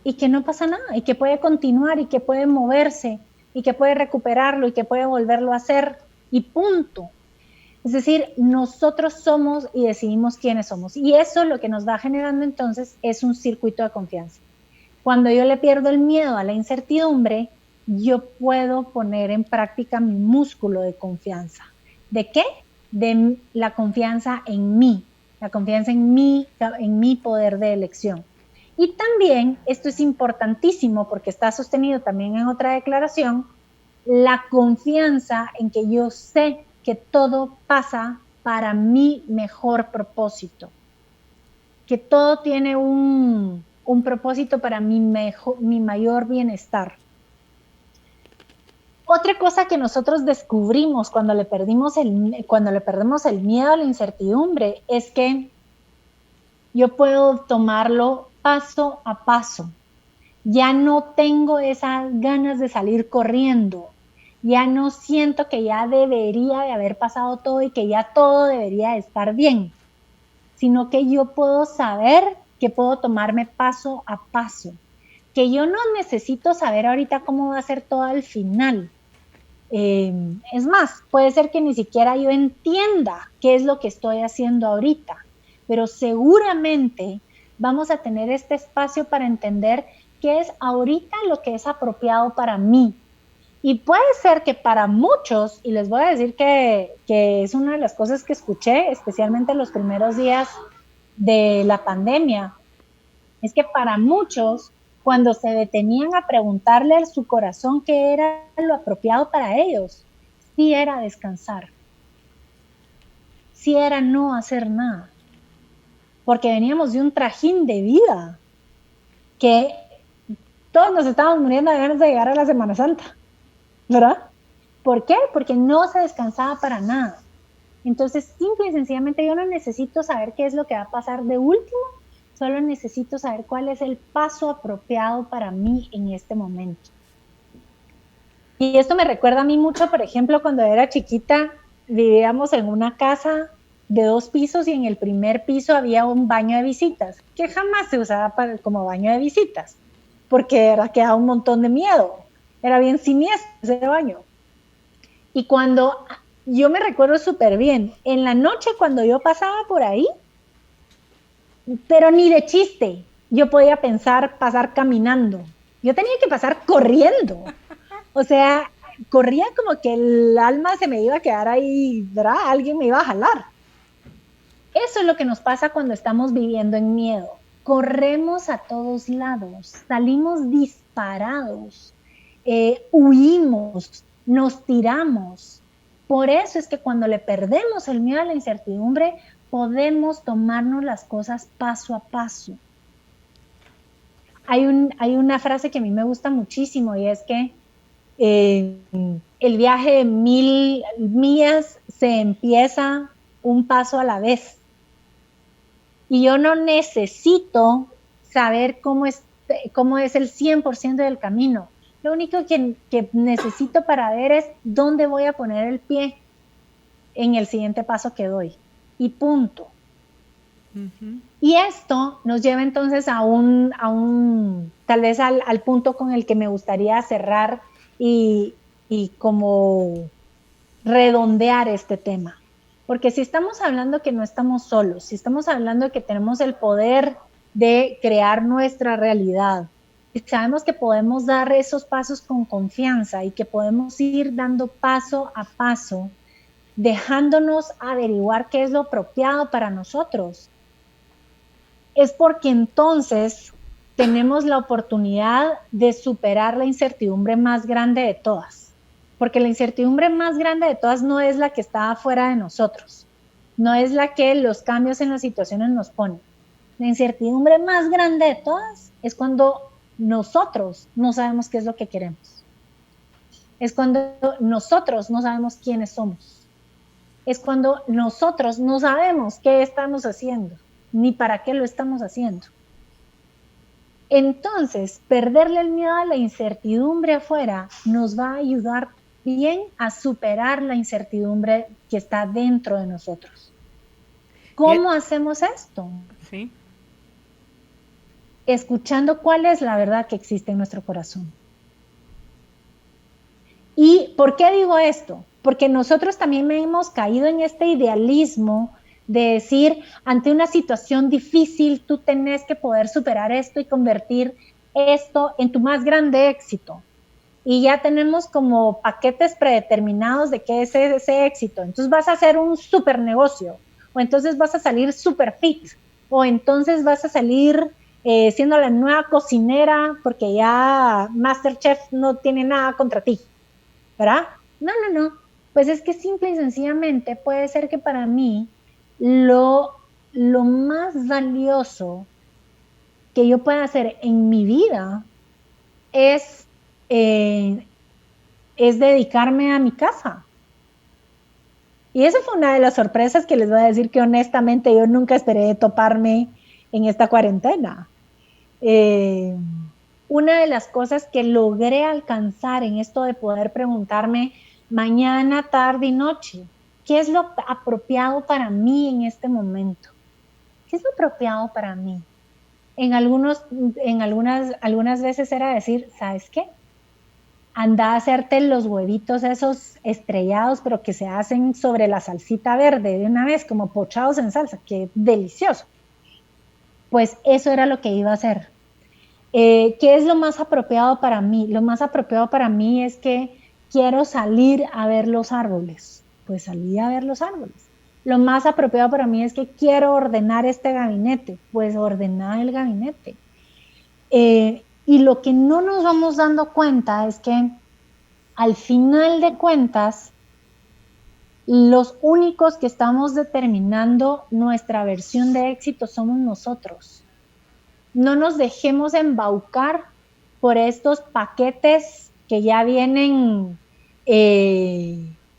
y que no pasa nada, y que puede continuar, y que puede moverse, y que puede recuperarlo, y que puede volverlo a hacer, y punto. Es decir, nosotros somos y decidimos quiénes somos. Y eso lo que nos va generando entonces es un circuito de confianza. Cuando yo le pierdo el miedo a la incertidumbre, yo puedo poner en práctica mi músculo de confianza. ¿De qué? De la confianza en mí, la confianza en mi poder de elección. Y también, esto es importantísimo porque está sostenido también en otra declaración, la confianza en que yo sé que todo pasa para mi mejor propósito, que todo tiene un propósito para mi mayor bienestar. Otra cosa que nosotros descubrimos cuando le perdemos el miedo a la incertidumbre es que yo puedo tomarlo paso a paso. Ya no tengo esas ganas de salir corriendo. Ya no siento que ya debería de haber pasado todo y que ya todo debería de estar bien, sino que yo puedo saber que puedo tomarme paso a paso, que yo no necesito saber ahorita cómo va a ser todo al final. Es más, puede ser que ni siquiera yo entienda qué es lo que estoy haciendo ahorita, pero seguramente vamos a tener este espacio para entender qué es ahorita lo que es apropiado para mí. Y puede ser que para muchos, y les voy a decir que es una de las cosas que escuché, especialmente en los primeros días de la pandemia, es que para muchos, cuando se detenían a preguntarle a su corazón qué era lo apropiado para ellos, sí era descansar, sí era no hacer nada, porque veníamos de un trajín de vida, que todos nos estábamos muriendo de ganas de llegar a la Semana Santa, ¿verdad? ¿Por qué? Porque no se descansaba para nada. Entonces, simple y sencillamente yo no necesito saber qué es lo que va a pasar de último, solo necesito saber cuál es el paso apropiado para mí en este momento. Y esto me recuerda a mí mucho, por ejemplo, cuando era chiquita, vivíamos en una casa de 2 pisos y en el primer piso había un baño de visitas, que jamás se usaba como baño de visitas, porque que daba un montón de miedo. Era bien siniestro ese baño. Y cuando, yo me recuerdo súper bien, en la noche cuando yo pasaba por ahí, pero ni de chiste, yo podía pasar caminando. Yo tenía que pasar corriendo. O sea, corría como que el alma se me iba a quedar ahí, ¿verdad? Alguien me iba a jalar. Eso es lo que nos pasa cuando estamos viviendo en miedo. Corremos a todos lados, salimos disparados, huimos, nos tiramos. Por eso es que cuando le perdemos el miedo a la incertidumbre, podemos tomarnos las cosas paso a paso. Hay una frase que a mí me gusta muchísimo y es que el viaje de 1000 millas se empieza un paso a la vez. Y yo no necesito saber cómo es el 100% del camino. Lo único que necesito para ver es dónde voy a poner el pie en el siguiente paso que doy. Y punto. Uh-huh. Y esto nos lleva entonces tal vez al punto con el que me gustaría cerrar y como redondear este tema. Porque si estamos hablando que no estamos solos, si estamos hablando de que tenemos el poder de crear nuestra realidad, sabemos que podemos dar esos pasos con confianza y que podemos ir dando paso a paso, dejándonos averiguar qué es lo apropiado para nosotros. Es porque entonces tenemos la oportunidad de superar la incertidumbre más grande de todas. Porque la incertidumbre más grande de todas no es la que está afuera de nosotros, no es la que los cambios en las situaciones nos ponen. La incertidumbre más grande de todas es cuando nosotros no sabemos qué es lo que queremos. Es cuando nosotros no sabemos quiénes somos. Es cuando nosotros no sabemos qué estamos haciendo, ni para qué lo estamos haciendo. Entonces, perderle el miedo a la incertidumbre afuera nos va a ayudar bien a superar la incertidumbre que está dentro de nosotros. ¿Cómo hacemos esto? Sí. escuchando cuál es la verdad que existe en nuestro corazón. ¿Y por qué digo esto? Porque nosotros también hemos caído en este idealismo de decir, ante una situación difícil, tú tenés que poder superar esto y convertir esto en tu más grande éxito. Y ya tenemos como paquetes predeterminados de qué es ese éxito. Entonces vas a hacer un super negocio, o entonces vas a salir super fit, o entonces vas a salir siendo la nueva cocinera porque ya MasterChef no tiene nada contra ti, ¿verdad? No. Pues es que simple y sencillamente puede ser que para mí lo más valioso que yo pueda hacer en mi vida es dedicarme a mi casa. Y esa fue una de las sorpresas que les voy a decir que honestamente yo nunca esperé toparme en esta cuarentena. Una de las cosas que logré alcanzar en esto de poder preguntarme mañana, tarde y noche, ¿qué es lo apropiado para mí en este momento? ¿Qué es lo apropiado para mí? Algunas veces era decir, ¿sabes qué? Anda a hacerte los huevitos esos estrellados, pero que se hacen sobre la salsita verde de una vez, como pochados en salsa, que delicioso. Pues eso era lo que iba a hacer. ¿Qué es lo más apropiado para mí? Lo más apropiado para mí es que quiero salir a ver los árboles. Pues salí a ver los árboles. Lo más apropiado para mí es que quiero ordenar este gabinete. Pues ordenar el gabinete. Y lo que no nos vamos dando cuenta es que al final de cuentas, los únicos que estamos determinando nuestra versión de éxito somos nosotros. No nos dejemos embaucar por estos paquetes que ya vienen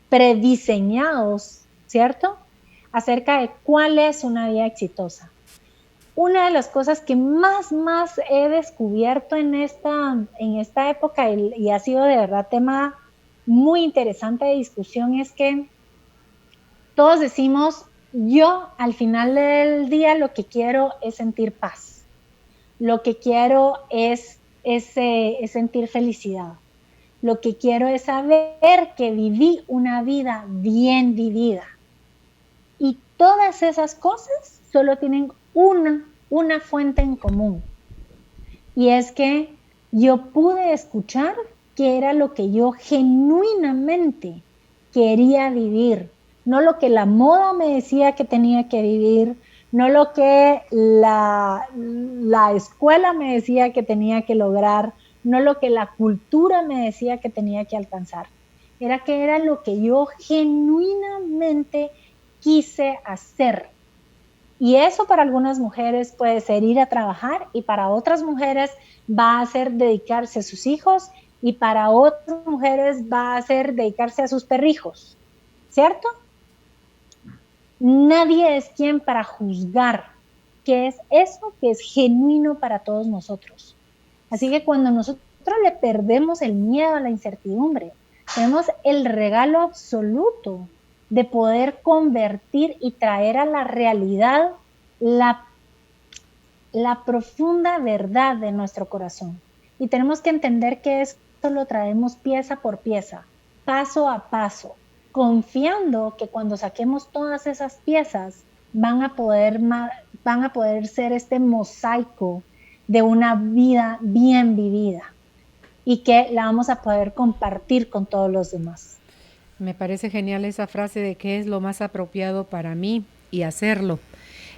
prediseñados, ¿cierto? Acerca de cuál es una vida exitosa. Una de las cosas que más he descubierto en esta época y ha sido de verdad tema muy interesante de discusión es que todos decimos, yo al final del día lo que quiero es sentir paz. Lo que quiero es sentir felicidad. Lo que quiero es saber que viví una vida bien vivida. Y todas esas cosas solo tienen una fuente en común. Y es que yo pude escuchar qué era lo que yo genuinamente quería vivir. No lo que la moda me decía que tenía que vivir, no lo que la escuela me decía que tenía que lograr, no lo que la cultura me decía que tenía que alcanzar. Era lo que yo genuinamente quise hacer. Y eso para algunas mujeres puede ser ir a trabajar y para otras mujeres va a ser dedicarse a sus hijos y para otras mujeres va a ser dedicarse a sus perrijos, ¿cierto? Nadie es quien para juzgar qué es eso que es genuino para todos nosotros. Así que cuando nosotros le perdemos el miedo a la incertidumbre, tenemos el regalo absoluto de poder convertir y traer a la realidad la profunda verdad de nuestro corazón. Y tenemos que entender que esto lo traemos pieza por pieza, paso a paso, confiando que cuando saquemos todas esas piezas van a poder ser este mosaico de una vida bien vivida y que la vamos a poder compartir con todos los demás. Me parece genial esa frase de qué es lo más apropiado para mí y hacerlo.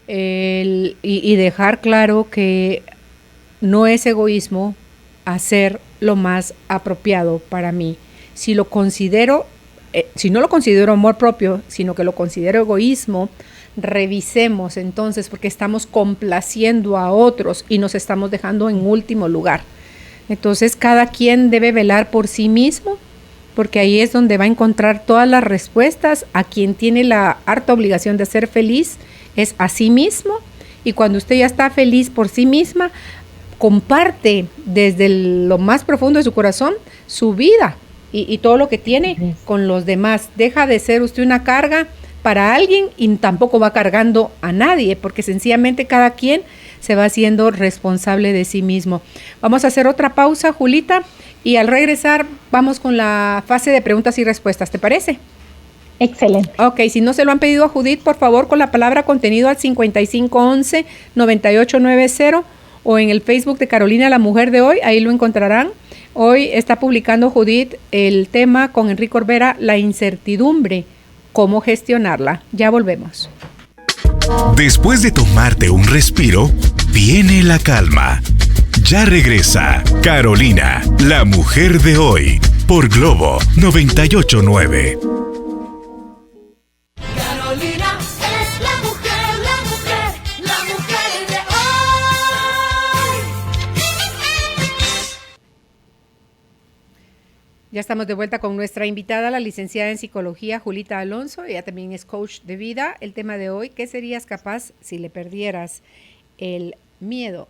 Y dejar claro que no es egoísmo hacer lo más apropiado para mí. Si no lo considero amor propio, sino que lo considero egoísmo, revisemos entonces porque estamos complaciendo a otros y nos estamos dejando en último lugar. Entonces cada quien debe velar por sí mismo, porque ahí es donde va a encontrar todas las respuestas. A quien tiene la harta obligación de ser feliz es a sí mismo, y cuando usted ya está feliz por sí misma, comparte desde lo más profundo de su corazón su vida y todo lo que tiene con los demás. Deja de ser usted una carga para alguien y tampoco va cargando a nadie, porque sencillamente cada quien se va siendo responsable de sí mismo. Vamos a hacer otra pausa, Julita, y al regresar vamos con la fase de preguntas y respuestas, ¿te parece? Excelente. Ok, si no se lo han pedido a Judith, por favor, con la palabra contenido al 5511-9890 o en el Facebook de Carolina, la mujer de hoy, ahí lo encontrarán. Hoy está publicando Judith el tema con Enrique Orbera, la incertidumbre, cómo gestionarla. Ya volvemos. Después de tomarte un respiro, viene la calma. Ya regresa Carolina, la mujer de hoy, por Globo 98.9. Carolina es la mujer de hoy. Ya estamos de vuelta con nuestra invitada, la licenciada en psicología, Julita Alonso. Ella también es coach de vida. El tema de hoy, ¿qué serías capaz si le perdieras el miedo?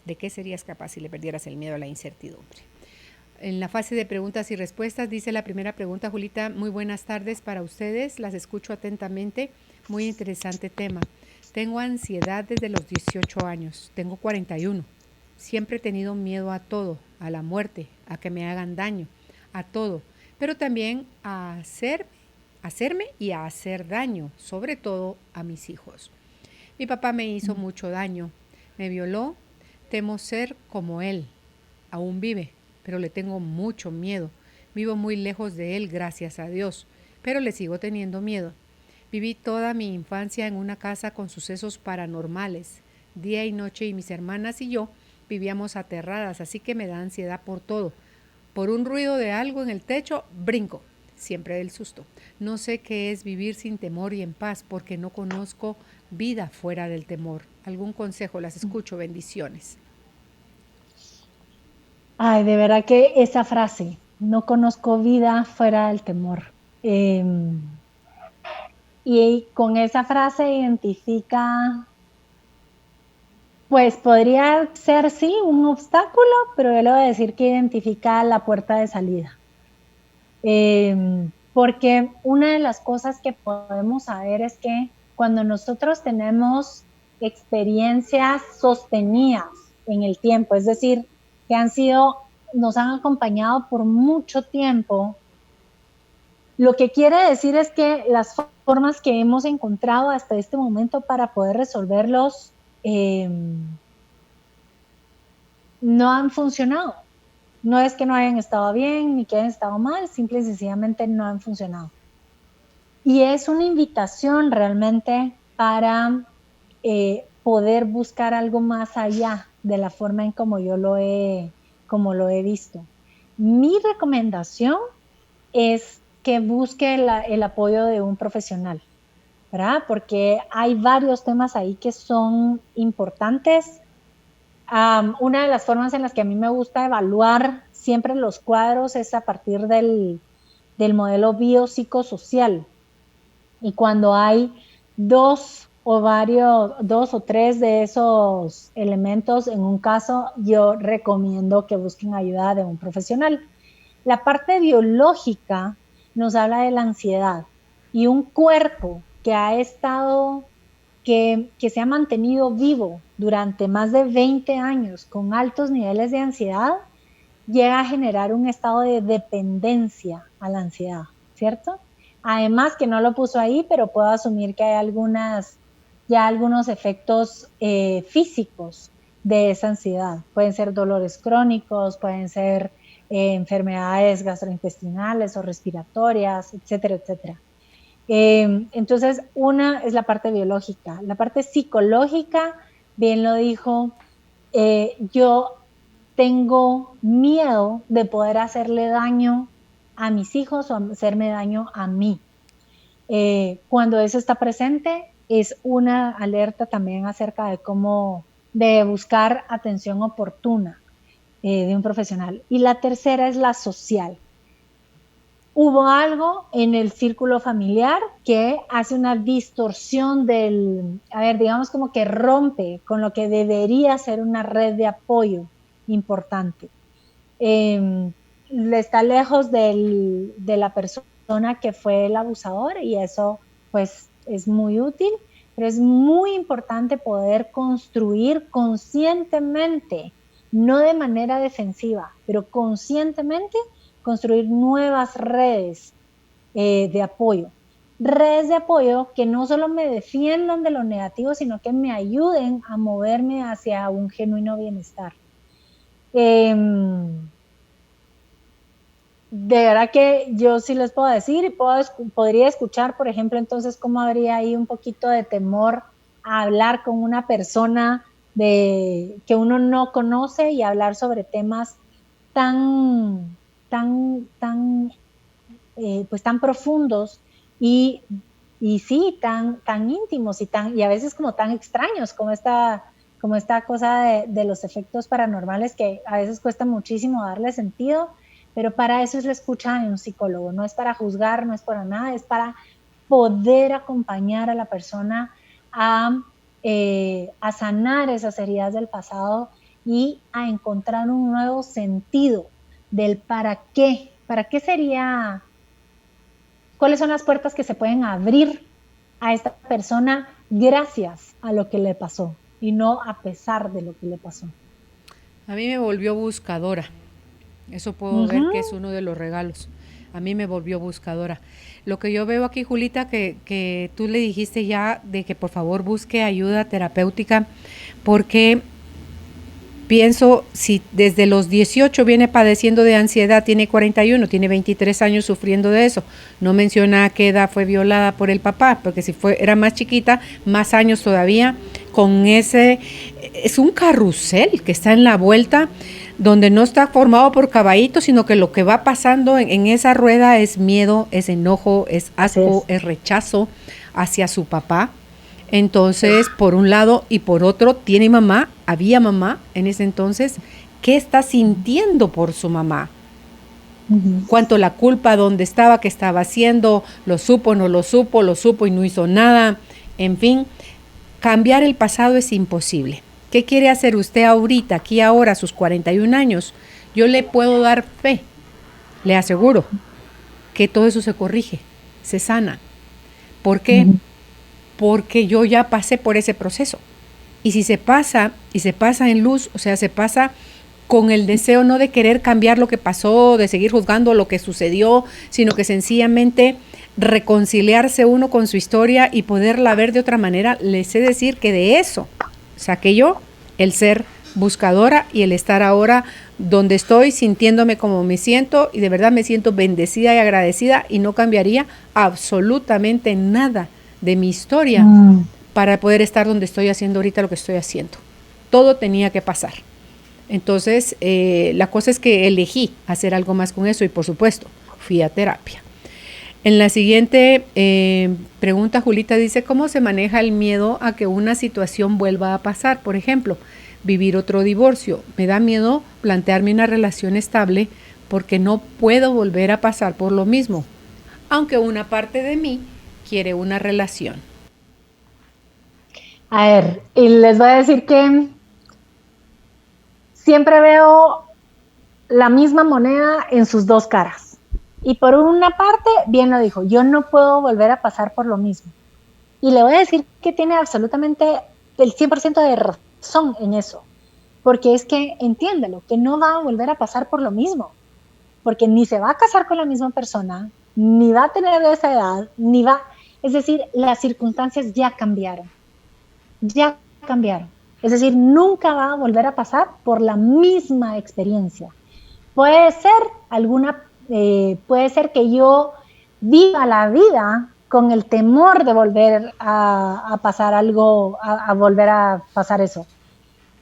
¿De qué serías capaz si le perdieras el miedo a la incertidumbre? En la fase de preguntas y respuestas dice la primera pregunta, Julita, muy buenas tardes para ustedes, las escucho atentamente, muy interesante tema. Tengo ansiedad desde los 18 años, tengo 41, siempre he tenido miedo a todo, a la muerte, a que me hagan daño, a todo, pero también a hacerme y a hacer daño, sobre todo a mis hijos. Mi papá me hizo mucho daño, me violó, temo ser como él, aún vive, pero le tengo mucho miedo. Vivo muy lejos de él, gracias a Dios, pero le sigo teniendo miedo. Viví toda mi infancia en una casa con sucesos paranormales, día y noche, y mis hermanas y yo vivíamos aterradas, así que me da ansiedad por todo. Por un ruido de algo en el techo, brinco, siempre del susto. No sé qué es vivir sin temor y en paz, porque no conozco vida fuera del temor. ¿Algún consejo? Las escucho, bendiciones. Ay, de verdad que esa frase, no conozco vida fuera del temor. Y con esa frase identifica, pues podría ser sí un obstáculo, pero yo le voy a decir que identifica la puerta de salida. Porque una de las cosas que podemos saber es que cuando nosotros tenemos experiencias sostenidas en el tiempo, es decir, que nos han acompañado por mucho tiempo, lo que quiere decir es que las formas que hemos encontrado hasta este momento para poder resolverlos no han funcionado. No es que no hayan estado bien ni que hayan estado mal, simple y sencillamente no han funcionado. Y es una invitación realmente para poder buscar algo más allá de la forma en como lo he visto. Mi recomendación es que busque el apoyo de un profesional, ¿verdad? Porque hay varios temas ahí que son importantes. Una de las formas en las que a mí me gusta evaluar siempre los cuadros es a partir del modelo biopsicosocial. Y cuando hay dos o tres de esos elementos en un caso, yo recomiendo que busquen ayuda de un profesional. La parte biológica nos habla de la ansiedad y un cuerpo que se ha mantenido vivo durante más de 20 años con altos niveles de ansiedad, llega a generar un estado de dependencia a la ansiedad, ¿cierto? Además que no lo puso ahí, pero puedo asumir que hay algunos efectos físicos de esa ansiedad. Pueden ser dolores crónicos, pueden ser enfermedades gastrointestinales o respiratorias, etcétera, etcétera. Entonces, una es la parte biológica. La parte psicológica, bien lo dijo, yo tengo miedo de poder hacerle daño a mis hijos o hacerme daño a mí. Cuando eso está presente, es una alerta también acerca de buscar atención oportuna de un profesional. Y la tercera es la social. Hubo algo en el círculo familiar que hace una distorsión digamos como que rompe con lo que debería ser una red de apoyo importante. Está lejos de la persona que fue el abusador y eso pues es muy útil, pero es muy importante poder construir conscientemente, no de manera defensiva, pero conscientemente construir nuevas redes de apoyo. Redes de apoyo que no solo me defiendan de lo negativo, sino que me ayuden a moverme hacia un genuino bienestar. De verdad que yo sí les puedo decir y podría escuchar, por ejemplo, entonces cómo habría ahí un poquito de temor a hablar con una persona que uno no conoce y hablar sobre temas tan pues tan profundos y sí, tan íntimos y a veces como tan extraños, como esta cosa de los efectos paranormales que a veces cuesta muchísimo darle sentido, pero para eso es la escucha de un psicólogo, no es para juzgar, no es para nada, es para poder acompañar a la persona a sanar esas heridas del pasado y a encontrar un nuevo sentido del para qué sería, cuáles son las puertas que se pueden abrir a esta persona gracias a lo que le pasó y no a pesar de lo que le pasó. A mí me volvió buscadora. Eso puedo ver que es uno de los regalos. A mí me volvió buscadora. Lo que yo veo aquí, Julita, que tú le dijiste ya de que por favor busque ayuda terapéutica, porque pienso, si desde los 18 viene padeciendo de ansiedad, tiene 41, tiene 23 años sufriendo de eso. No menciona a qué edad fue violada por el papá, porque si era más chiquita, más años todavía, con ese... Es un carrusel que está en la vuelta, donde no está formado por caballitos, sino que lo que va pasando en esa rueda es miedo, es enojo, es asco, es rechazo hacia su papá. Entonces, por un lado y por otro, había mamá en ese entonces, ¿qué está sintiendo por su mamá? Cuánto la culpa, dónde estaba, qué estaba haciendo, lo supo, no lo supo y no hizo nada. En fin, cambiar el pasado es imposible. ¿Qué quiere hacer usted ahorita, aquí ahora, a sus 41 años? Yo le puedo dar fe, le aseguro, que todo eso se corrige, se sana. ¿Por qué? Porque yo ya pasé por ese proceso. Y si se pasa en luz, o sea, se pasa con el deseo no de querer cambiar lo que pasó, de seguir juzgando lo que sucedió, sino que sencillamente reconciliarse uno con su historia y poderla ver de otra manera, les sé decir que de eso saqué yo el ser buscadora y el estar ahora donde estoy, sintiéndome como me siento, y de verdad me siento bendecida y agradecida, y no cambiaría absolutamente nada de mi historia para poder estar donde estoy haciendo ahorita lo que estoy haciendo. Todo tenía que pasar. Entonces, la cosa es que elegí hacer algo más con eso y, por supuesto, fui a terapia. En la siguiente pregunta, Julita dice, ¿cómo se maneja el miedo a que una situación vuelva a pasar? Por ejemplo, vivir otro divorcio. Me da miedo plantearme una relación estable porque no puedo volver a pasar por lo mismo, aunque una parte de mí quiere una relación. A ver, y les voy a decir que siempre veo la misma moneda en sus dos caras. Y por una parte, bien lo dijo, yo no puedo volver a pasar por lo mismo. Y le voy a decir que tiene absolutamente el 100% de razón en eso. Porque es que, entiéndelo, que no va a volver a pasar por lo mismo. Porque ni se va a casar con la misma persona, ni va a tener esa edad, ni va... Es decir, las circunstancias ya cambiaron. Ya cambiaron. Es decir, nunca va a volver a pasar por la misma experiencia. Puede ser que yo viva la vida con el temor de volver a pasar algo, a volver a pasar eso.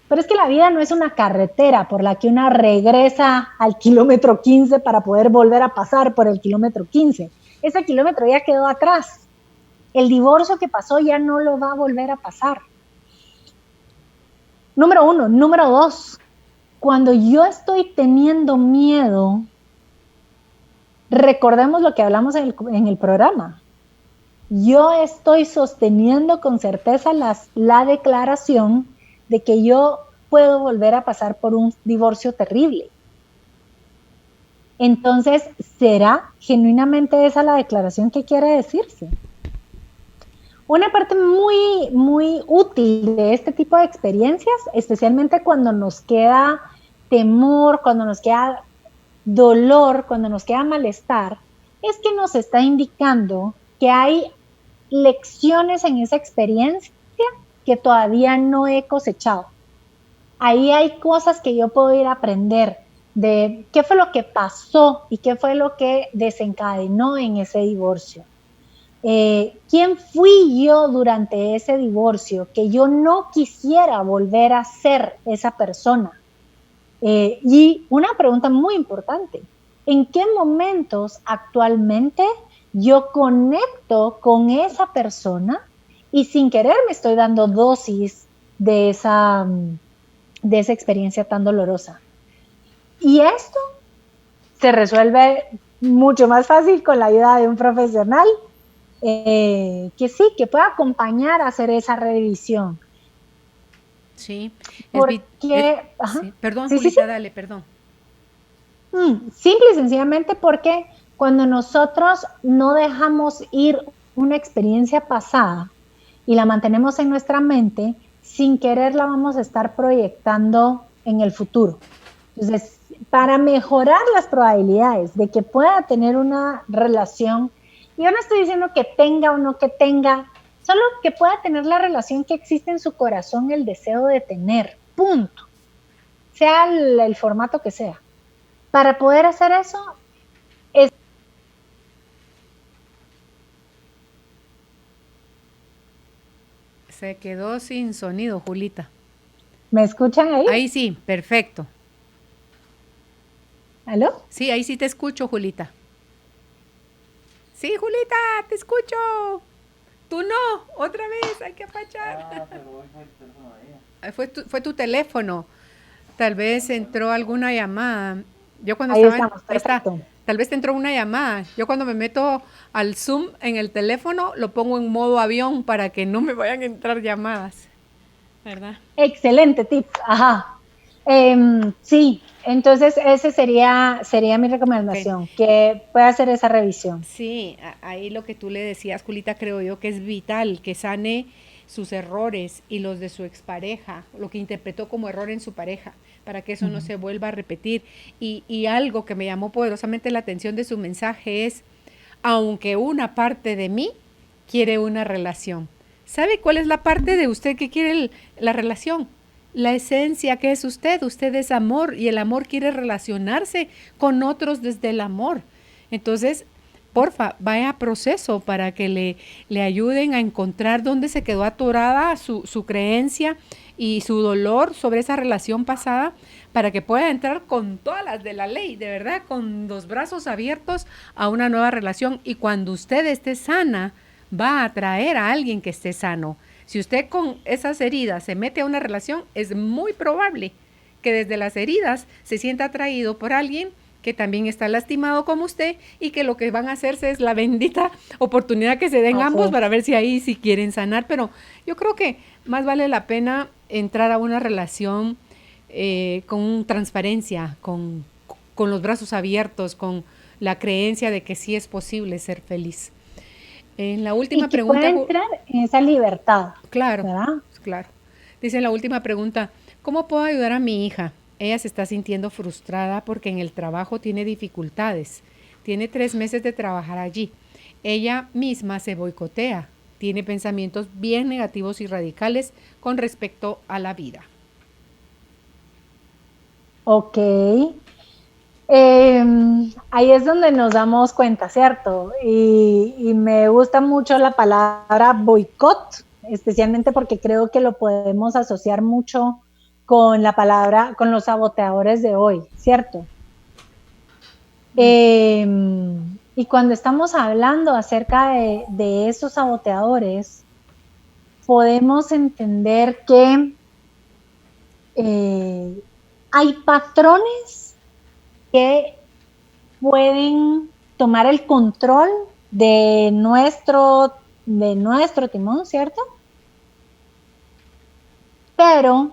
Pero es que la vida no es una carretera por la que una regresa al kilómetro 15 para poder volver a pasar por el kilómetro 15. Ese kilómetro ya quedó atrás. El divorcio que pasó ya no lo va a volver a pasar. Número 1. Número 2. Cuando yo estoy teniendo miedo, recordemos lo que hablamos en el programa. Yo estoy sosteniendo con certeza la declaración de que yo puedo volver a pasar por un divorcio terrible. Entonces, ¿será genuinamente esa la declaración que quiere decirse? Una parte muy, muy útil de este tipo de experiencias, especialmente cuando nos queda temor, cuando nos queda dolor, cuando nos queda malestar, es que nos está indicando que hay lecciones en esa experiencia que todavía no he cosechado. Ahí hay cosas que yo puedo ir a aprender de qué fue lo que pasó y qué fue lo que desencadenó en ese divorcio. ¿Quién fui yo durante ese divorcio que yo no quisiera volver a ser esa persona? Y una pregunta muy importante, ¿en qué momentos actualmente yo conecto con esa persona y sin querer me estoy dando dosis de esa experiencia tan dolorosa? Y esto se resuelve mucho más fácil con la ayuda de un profesional que pueda acompañar a hacer esa revisión. Sí. Porque, sí. Perdón, sí, Julita, dale, perdón. Simple y sencillamente porque cuando nosotros no dejamos ir una experiencia pasada y la mantenemos en nuestra mente, sin querer la vamos a estar proyectando en el futuro. Entonces, para mejorar las probabilidades de que pueda tener una relación, yo no estoy diciendo que tenga o no que tenga, solo que pueda tener la relación que existe en su corazón, el deseo de tener, punto. Sea el formato que sea. Para poder hacer eso, Se quedó sin sonido, Julita. ¿me escuchan ahí? Ahí sí, perfecto. ¿Aló? Sí, ahí sí te escucho, Julita. Sí, Julita, te escucho. Tú no, otra vez, hay que apachar. Fue tu teléfono. Tal vez entró alguna llamada. Yo cuando Ahí estaba estamos, ahí está. perfecto. Tal vez te entró una llamada. Yo cuando me meto al Zoom en el teléfono lo pongo en modo avión para que no me vayan a entrar llamadas. ¿Verdad? Excelente tip. Ajá. Sí, entonces ese sería mi recomendación, Okay. que pueda hacer esa revisión. Sí, ahí lo que tú le decías, Julita, creo yo que es vital que sane sus errores y los de su expareja, lo que interpretó como error en su pareja, para que eso no se vuelva a repetir. Y algo que me llamó poderosamente la atención de su mensaje es, aunque una parte de mí quiere una relación. ¿Sabe cuál es la parte de usted que quiere la relación? La esencia que es usted. Usted es amor y el amor quiere relacionarse con otros desde el amor. Entonces, porfa, vaya a proceso para que le ayuden a encontrar dónde se quedó atorada su creencia y su dolor sobre esa relación pasada, para que pueda entrar con todas las de la ley, de verdad, con los brazos abiertos a una nueva relación. Y cuando usted esté sana, va a atraer a alguien que esté sano. Si usted con esas heridas se mete a una relación, es muy probable que desde las heridas se sienta atraído por alguien que también está lastimado como usted y que lo que van a hacerse es la bendita oportunidad que se den ambos para ver si ahí sí quieren sanar. Pero yo creo que más vale la pena entrar a una relación con transparencia, con los brazos abiertos, con la creencia de que sí es posible ser feliz. En la última y que pregunta... pueda entrar en esa libertad. Claro, ¿verdad? claro. Dice en la última pregunta, ¿cómo puedo ayudar a mi hija? Ella se está sintiendo frustrada porque en el trabajo tiene dificultades. Tiene 3 meses de trabajar allí. Ella misma se boicotea. Tiene pensamientos bien negativos y radicales con respecto a la vida. Ok. Ahí es donde nos damos cuenta, ¿cierto? Y me gusta mucho la palabra boicot, especialmente porque creo que lo podemos asociar mucho con la palabra, con los saboteadores de hoy, ¿cierto? Y cuando estamos hablando acerca de esos saboteadores, podemos entender que hay patrones que pueden tomar el control de nuestro timón, ¿cierto? Pero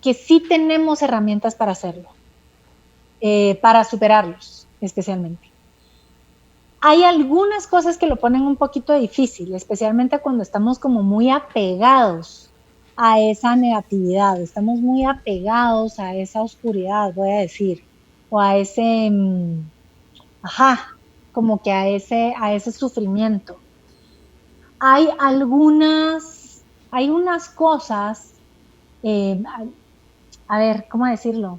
que sí tenemos herramientas para hacerlo, para superarlos especialmente. Hay algunas cosas que lo ponen un poquito difícil, especialmente cuando estamos como muy apegados a esa negatividad, estamos muy apegados a esa oscuridad, voy a decir, o a ese, ajá, como que a ese sufrimiento. Hay unas cosas, eh, a ver, ¿cómo decirlo?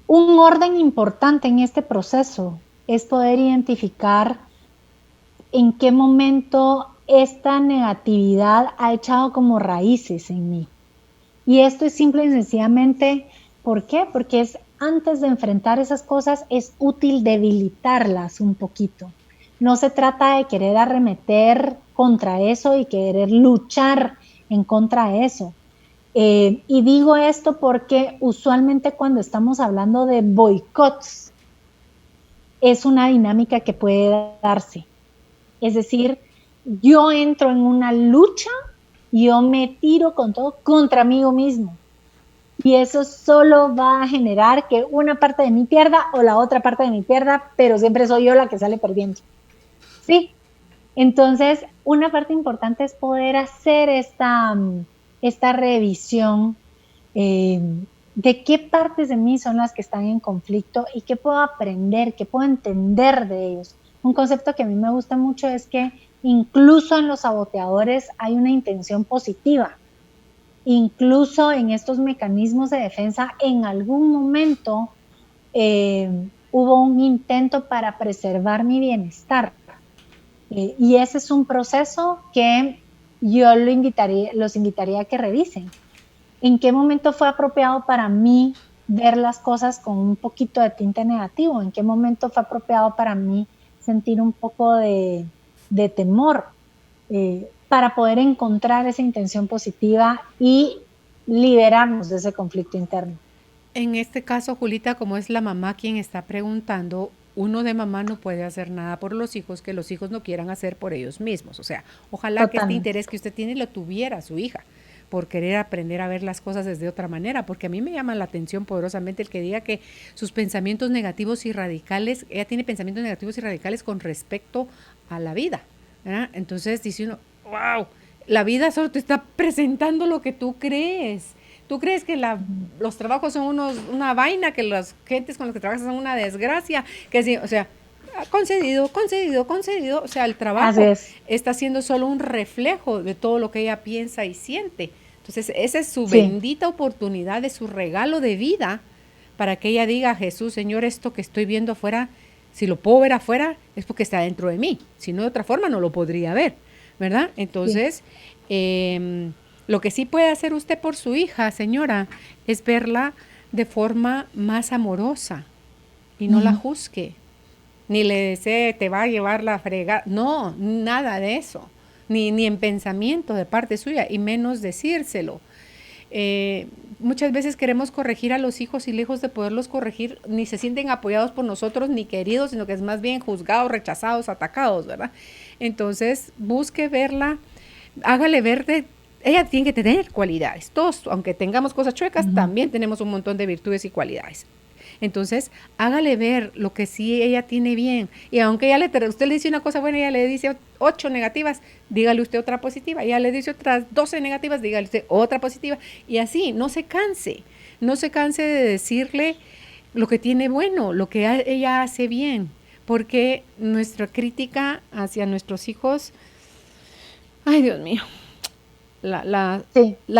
Un orden importante en este proceso es poder identificar en qué momento esta negatividad ha echado como raíces en mí. Y esto es simple y sencillamente, ¿por qué? Porque es antes de enfrentar esas cosas, es útil debilitarlas un poquito. No se trata de querer arremeter contra eso y querer luchar en contra de eso. Y digo esto porque usualmente cuando estamos hablando de boicots, es una dinámica que puede darse. Es decir, yo entro en una lucha, yo me tiro con todo contra mí mismo. Y eso solo va a generar que una parte de mí pierda o la otra parte de mí pierda, pero siempre soy yo la que sale perdiendo. ¿Sí? Entonces, una parte importante es poder hacer esta revisión de qué partes de mí son las que están en conflicto y qué puedo aprender, qué puedo entender de ellos. Un concepto que a mí me gusta mucho es que incluso en los saboteadores hay una intención positiva. Incluso en estos mecanismos de defensa, en algún momento hubo un intento para preservar mi bienestar. Y ese es un proceso que yo los invitaría a que revisen. ¿En qué momento fue apropiado para mí ver las cosas con un poquito de tinte negativo? ¿En qué momento fue apropiado para mí sentir un poco de temor para poder encontrar esa intención positiva y liberarnos de ese conflicto interno? En este caso, Julita, como es la mamá quien está preguntando, uno de mamá no puede hacer nada por los hijos que los hijos no quieran hacer por ellos mismos. O sea, ojalá que este interés que usted tiene lo tuviera su hija, por querer aprender a ver las cosas desde otra manera, porque a mí me llama la atención poderosamente el que diga que sus pensamientos negativos y radicales, ella tiene pensamientos negativos y radicales con respecto a la vida, ¿verdad? Entonces dice uno, wow, la vida solo te está presentando lo que tú crees. ¿Tú crees que los trabajos son una vaina, que las gentes con las que trabajas son una desgracia? Que sí, o sea, concedido. O sea, el trabajo está siendo solo un reflejo de todo lo que ella piensa y siente. Entonces, esa es su bendita oportunidad, de su regalo de vida, para que ella diga, Jesús, Señor, esto que estoy viendo afuera, si lo puedo ver afuera, es porque está dentro de mí. Si no, de otra forma no lo podría ver, ¿verdad? Entonces, lo que sí puede hacer usted por su hija, señora, es verla de forma más amorosa y no la juzgue, ni le desee, te va a llevar la fregada. No, nada de eso, ni en pensamiento de parte suya, y menos decírselo. Muchas veces queremos corregir a los hijos y lejos de poderlos corregir, ni se sienten apoyados por nosotros ni queridos, sino que es más bien juzgados, rechazados, atacados, ¿verdad? Entonces, busque verla, hágale ver ella tiene que tener cualidades. Todos, aunque tengamos cosas chuecas, también tenemos un montón de virtudes y cualidades. Entonces, hágale ver lo que sí ella tiene bien. Y aunque usted le dice una cosa buena, ella le dice 8 negativas, dígale usted otra positiva. Ella le dice otras 12 negativas, dígale usted otra positiva. Y así, no se canse. No se canse de decirle lo que tiene bueno, lo que ella hace bien. Porque nuestra crítica hacia nuestros hijos, ay, Dios mío, la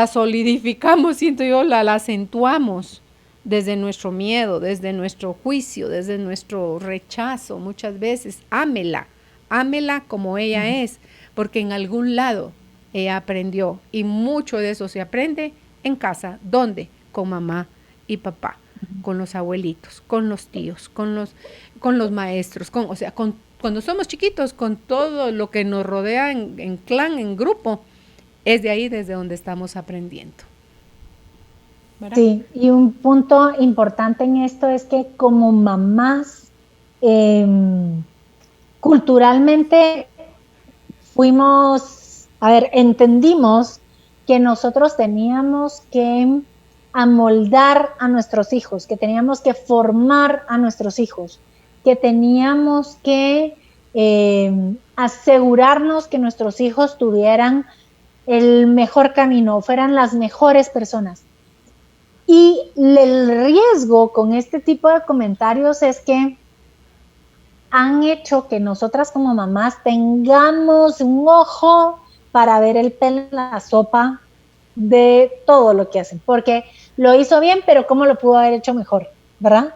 solidificamos, siento yo, la acentuamos desde nuestro miedo, desde nuestro juicio, desde nuestro rechazo. Muchas veces, ámela como ella es, porque en algún lado ella aprendió, y mucho de eso se aprende en casa. ¿Dónde? Con mamá y papá, con los abuelitos, con los tíos, con los maestros, cuando somos chiquitos, con todo lo que nos rodea en clan, en grupo. Es de ahí desde donde estamos aprendiendo, ¿verdad? Sí, y un punto importante en esto es que como mamás, culturalmente entendimos que nosotros teníamos que amoldar a nuestros hijos, que teníamos que formar a nuestros hijos, que teníamos que asegurarnos que nuestros hijos tuvieran el mejor camino, fueran las mejores personas. Y el riesgo con este tipo de comentarios es que han hecho que nosotras como mamás tengamos un ojo para ver el pelo en la sopa de todo lo que hacen, porque lo hizo bien, pero ¿cómo lo pudo haber hecho mejor? ¿Verdad?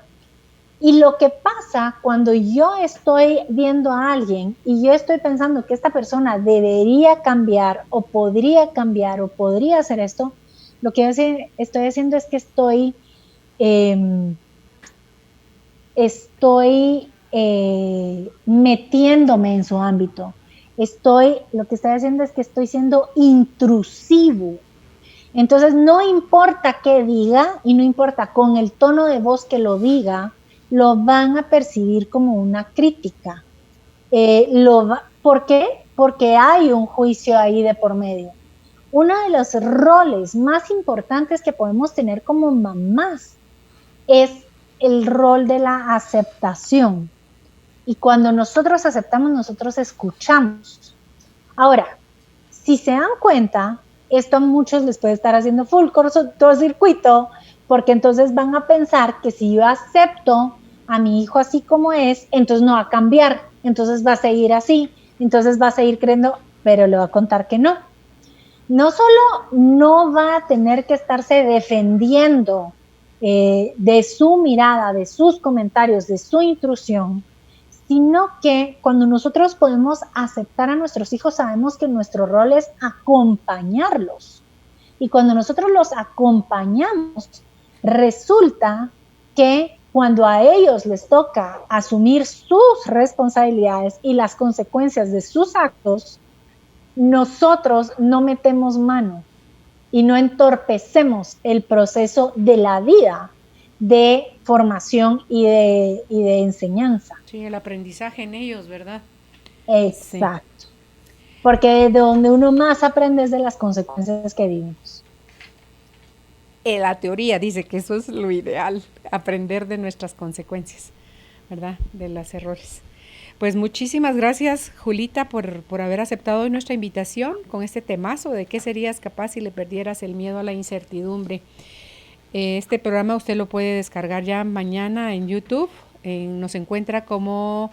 Y lo que pasa cuando yo estoy viendo a alguien y yo estoy pensando que esta persona debería cambiar o podría hacer esto, lo que yo estoy haciendo es que estoy metiéndome en su ámbito. Lo que estoy haciendo es que estoy siendo intrusivo. Entonces no importa qué diga y no importa con el tono de voz que lo diga, lo van a percibir como una crítica. ¿Por qué? Porque hay un juicio ahí de por medio. Uno de los roles más importantes que podemos tener como mamás es el rol de la aceptación. Y cuando nosotros aceptamos, nosotros escuchamos. Ahora, si se dan cuenta, esto a muchos les puede estar haciendo full cortocircuito, porque entonces van a pensar que si yo acepto a mi hijo así como es, entonces no va a cambiar, entonces va a seguir así, entonces va a seguir creyendo, pero le va a contar que no. No solo no va a tener que estarse defendiendo de su mirada, de sus comentarios, de su intrusión, sino que cuando nosotros podemos aceptar a nuestros hijos, sabemos que nuestro rol es acompañarlos. Y cuando nosotros los acompañamos, resulta que cuando a ellos les toca asumir sus responsabilidades y las consecuencias de sus actos, nosotros no metemos mano y no entorpecemos el proceso de la vida de formación y de enseñanza. Sí, el aprendizaje en ellos, ¿verdad? Exacto. Sí. Porque de donde uno más aprende es de las consecuencias que vivimos. La teoría dice que eso es lo ideal, aprender de nuestras consecuencias, ¿verdad? De los errores. Pues muchísimas gracias, Julita, por haber aceptado hoy nuestra invitación con este temazo de qué serías capaz si le perdieras el miedo a la incertidumbre. Este programa usted lo puede descargar ya mañana en YouTube. Nos encuentra ¿cómo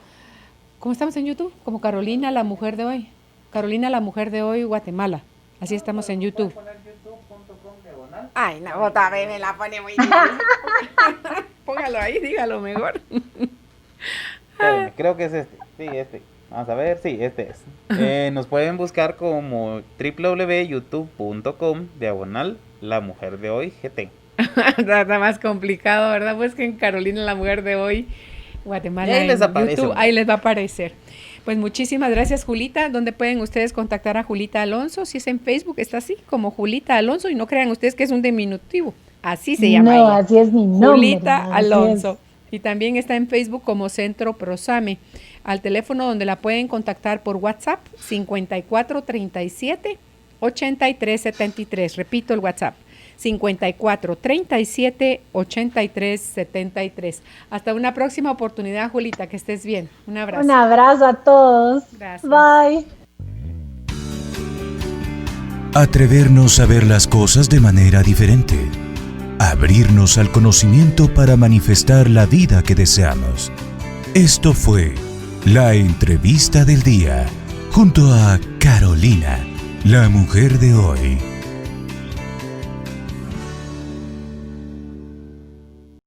estamos en YouTube? Como Carolina, la mujer de hoy. Carolina, la mujer de hoy, Guatemala. Así estamos en YouTube. Ay, no, otra vez me la pone muy difícil. Póngalo ahí, dígalo mejor. Creo que es este. Sí, este. Vamos a ver, sí, este es. Nos pueden buscar como www.youtube.com/La Mujer de Hoy GT. Está más complicado, ¿verdad? Pues que en Carolina, la mujer de hoy, Guatemala, ahí les aparece, YouTube, ahí les va a aparecer. Pues muchísimas gracias, Julita. ¿Dónde pueden ustedes contactar a Julita Alonso? Si es en Facebook, está así, como Julita Alonso, y no crean ustedes que es un diminutivo. Así se llama ella. Así es mi nombre. Julita Alonso. Y también está en Facebook como Centro Prosame. Al teléfono donde la pueden contactar por WhatsApp, 5437-8373. Repito el WhatsApp. 5437-8373. Hasta una próxima oportunidad, Julita, que estés bien. Un abrazo. Un abrazo a todos. Gracias. Bye. Atrevernos a ver las cosas de manera diferente. Abrirnos al conocimiento para manifestar la vida que deseamos. Esto fue la entrevista del día junto a Carolina, la mujer de hoy.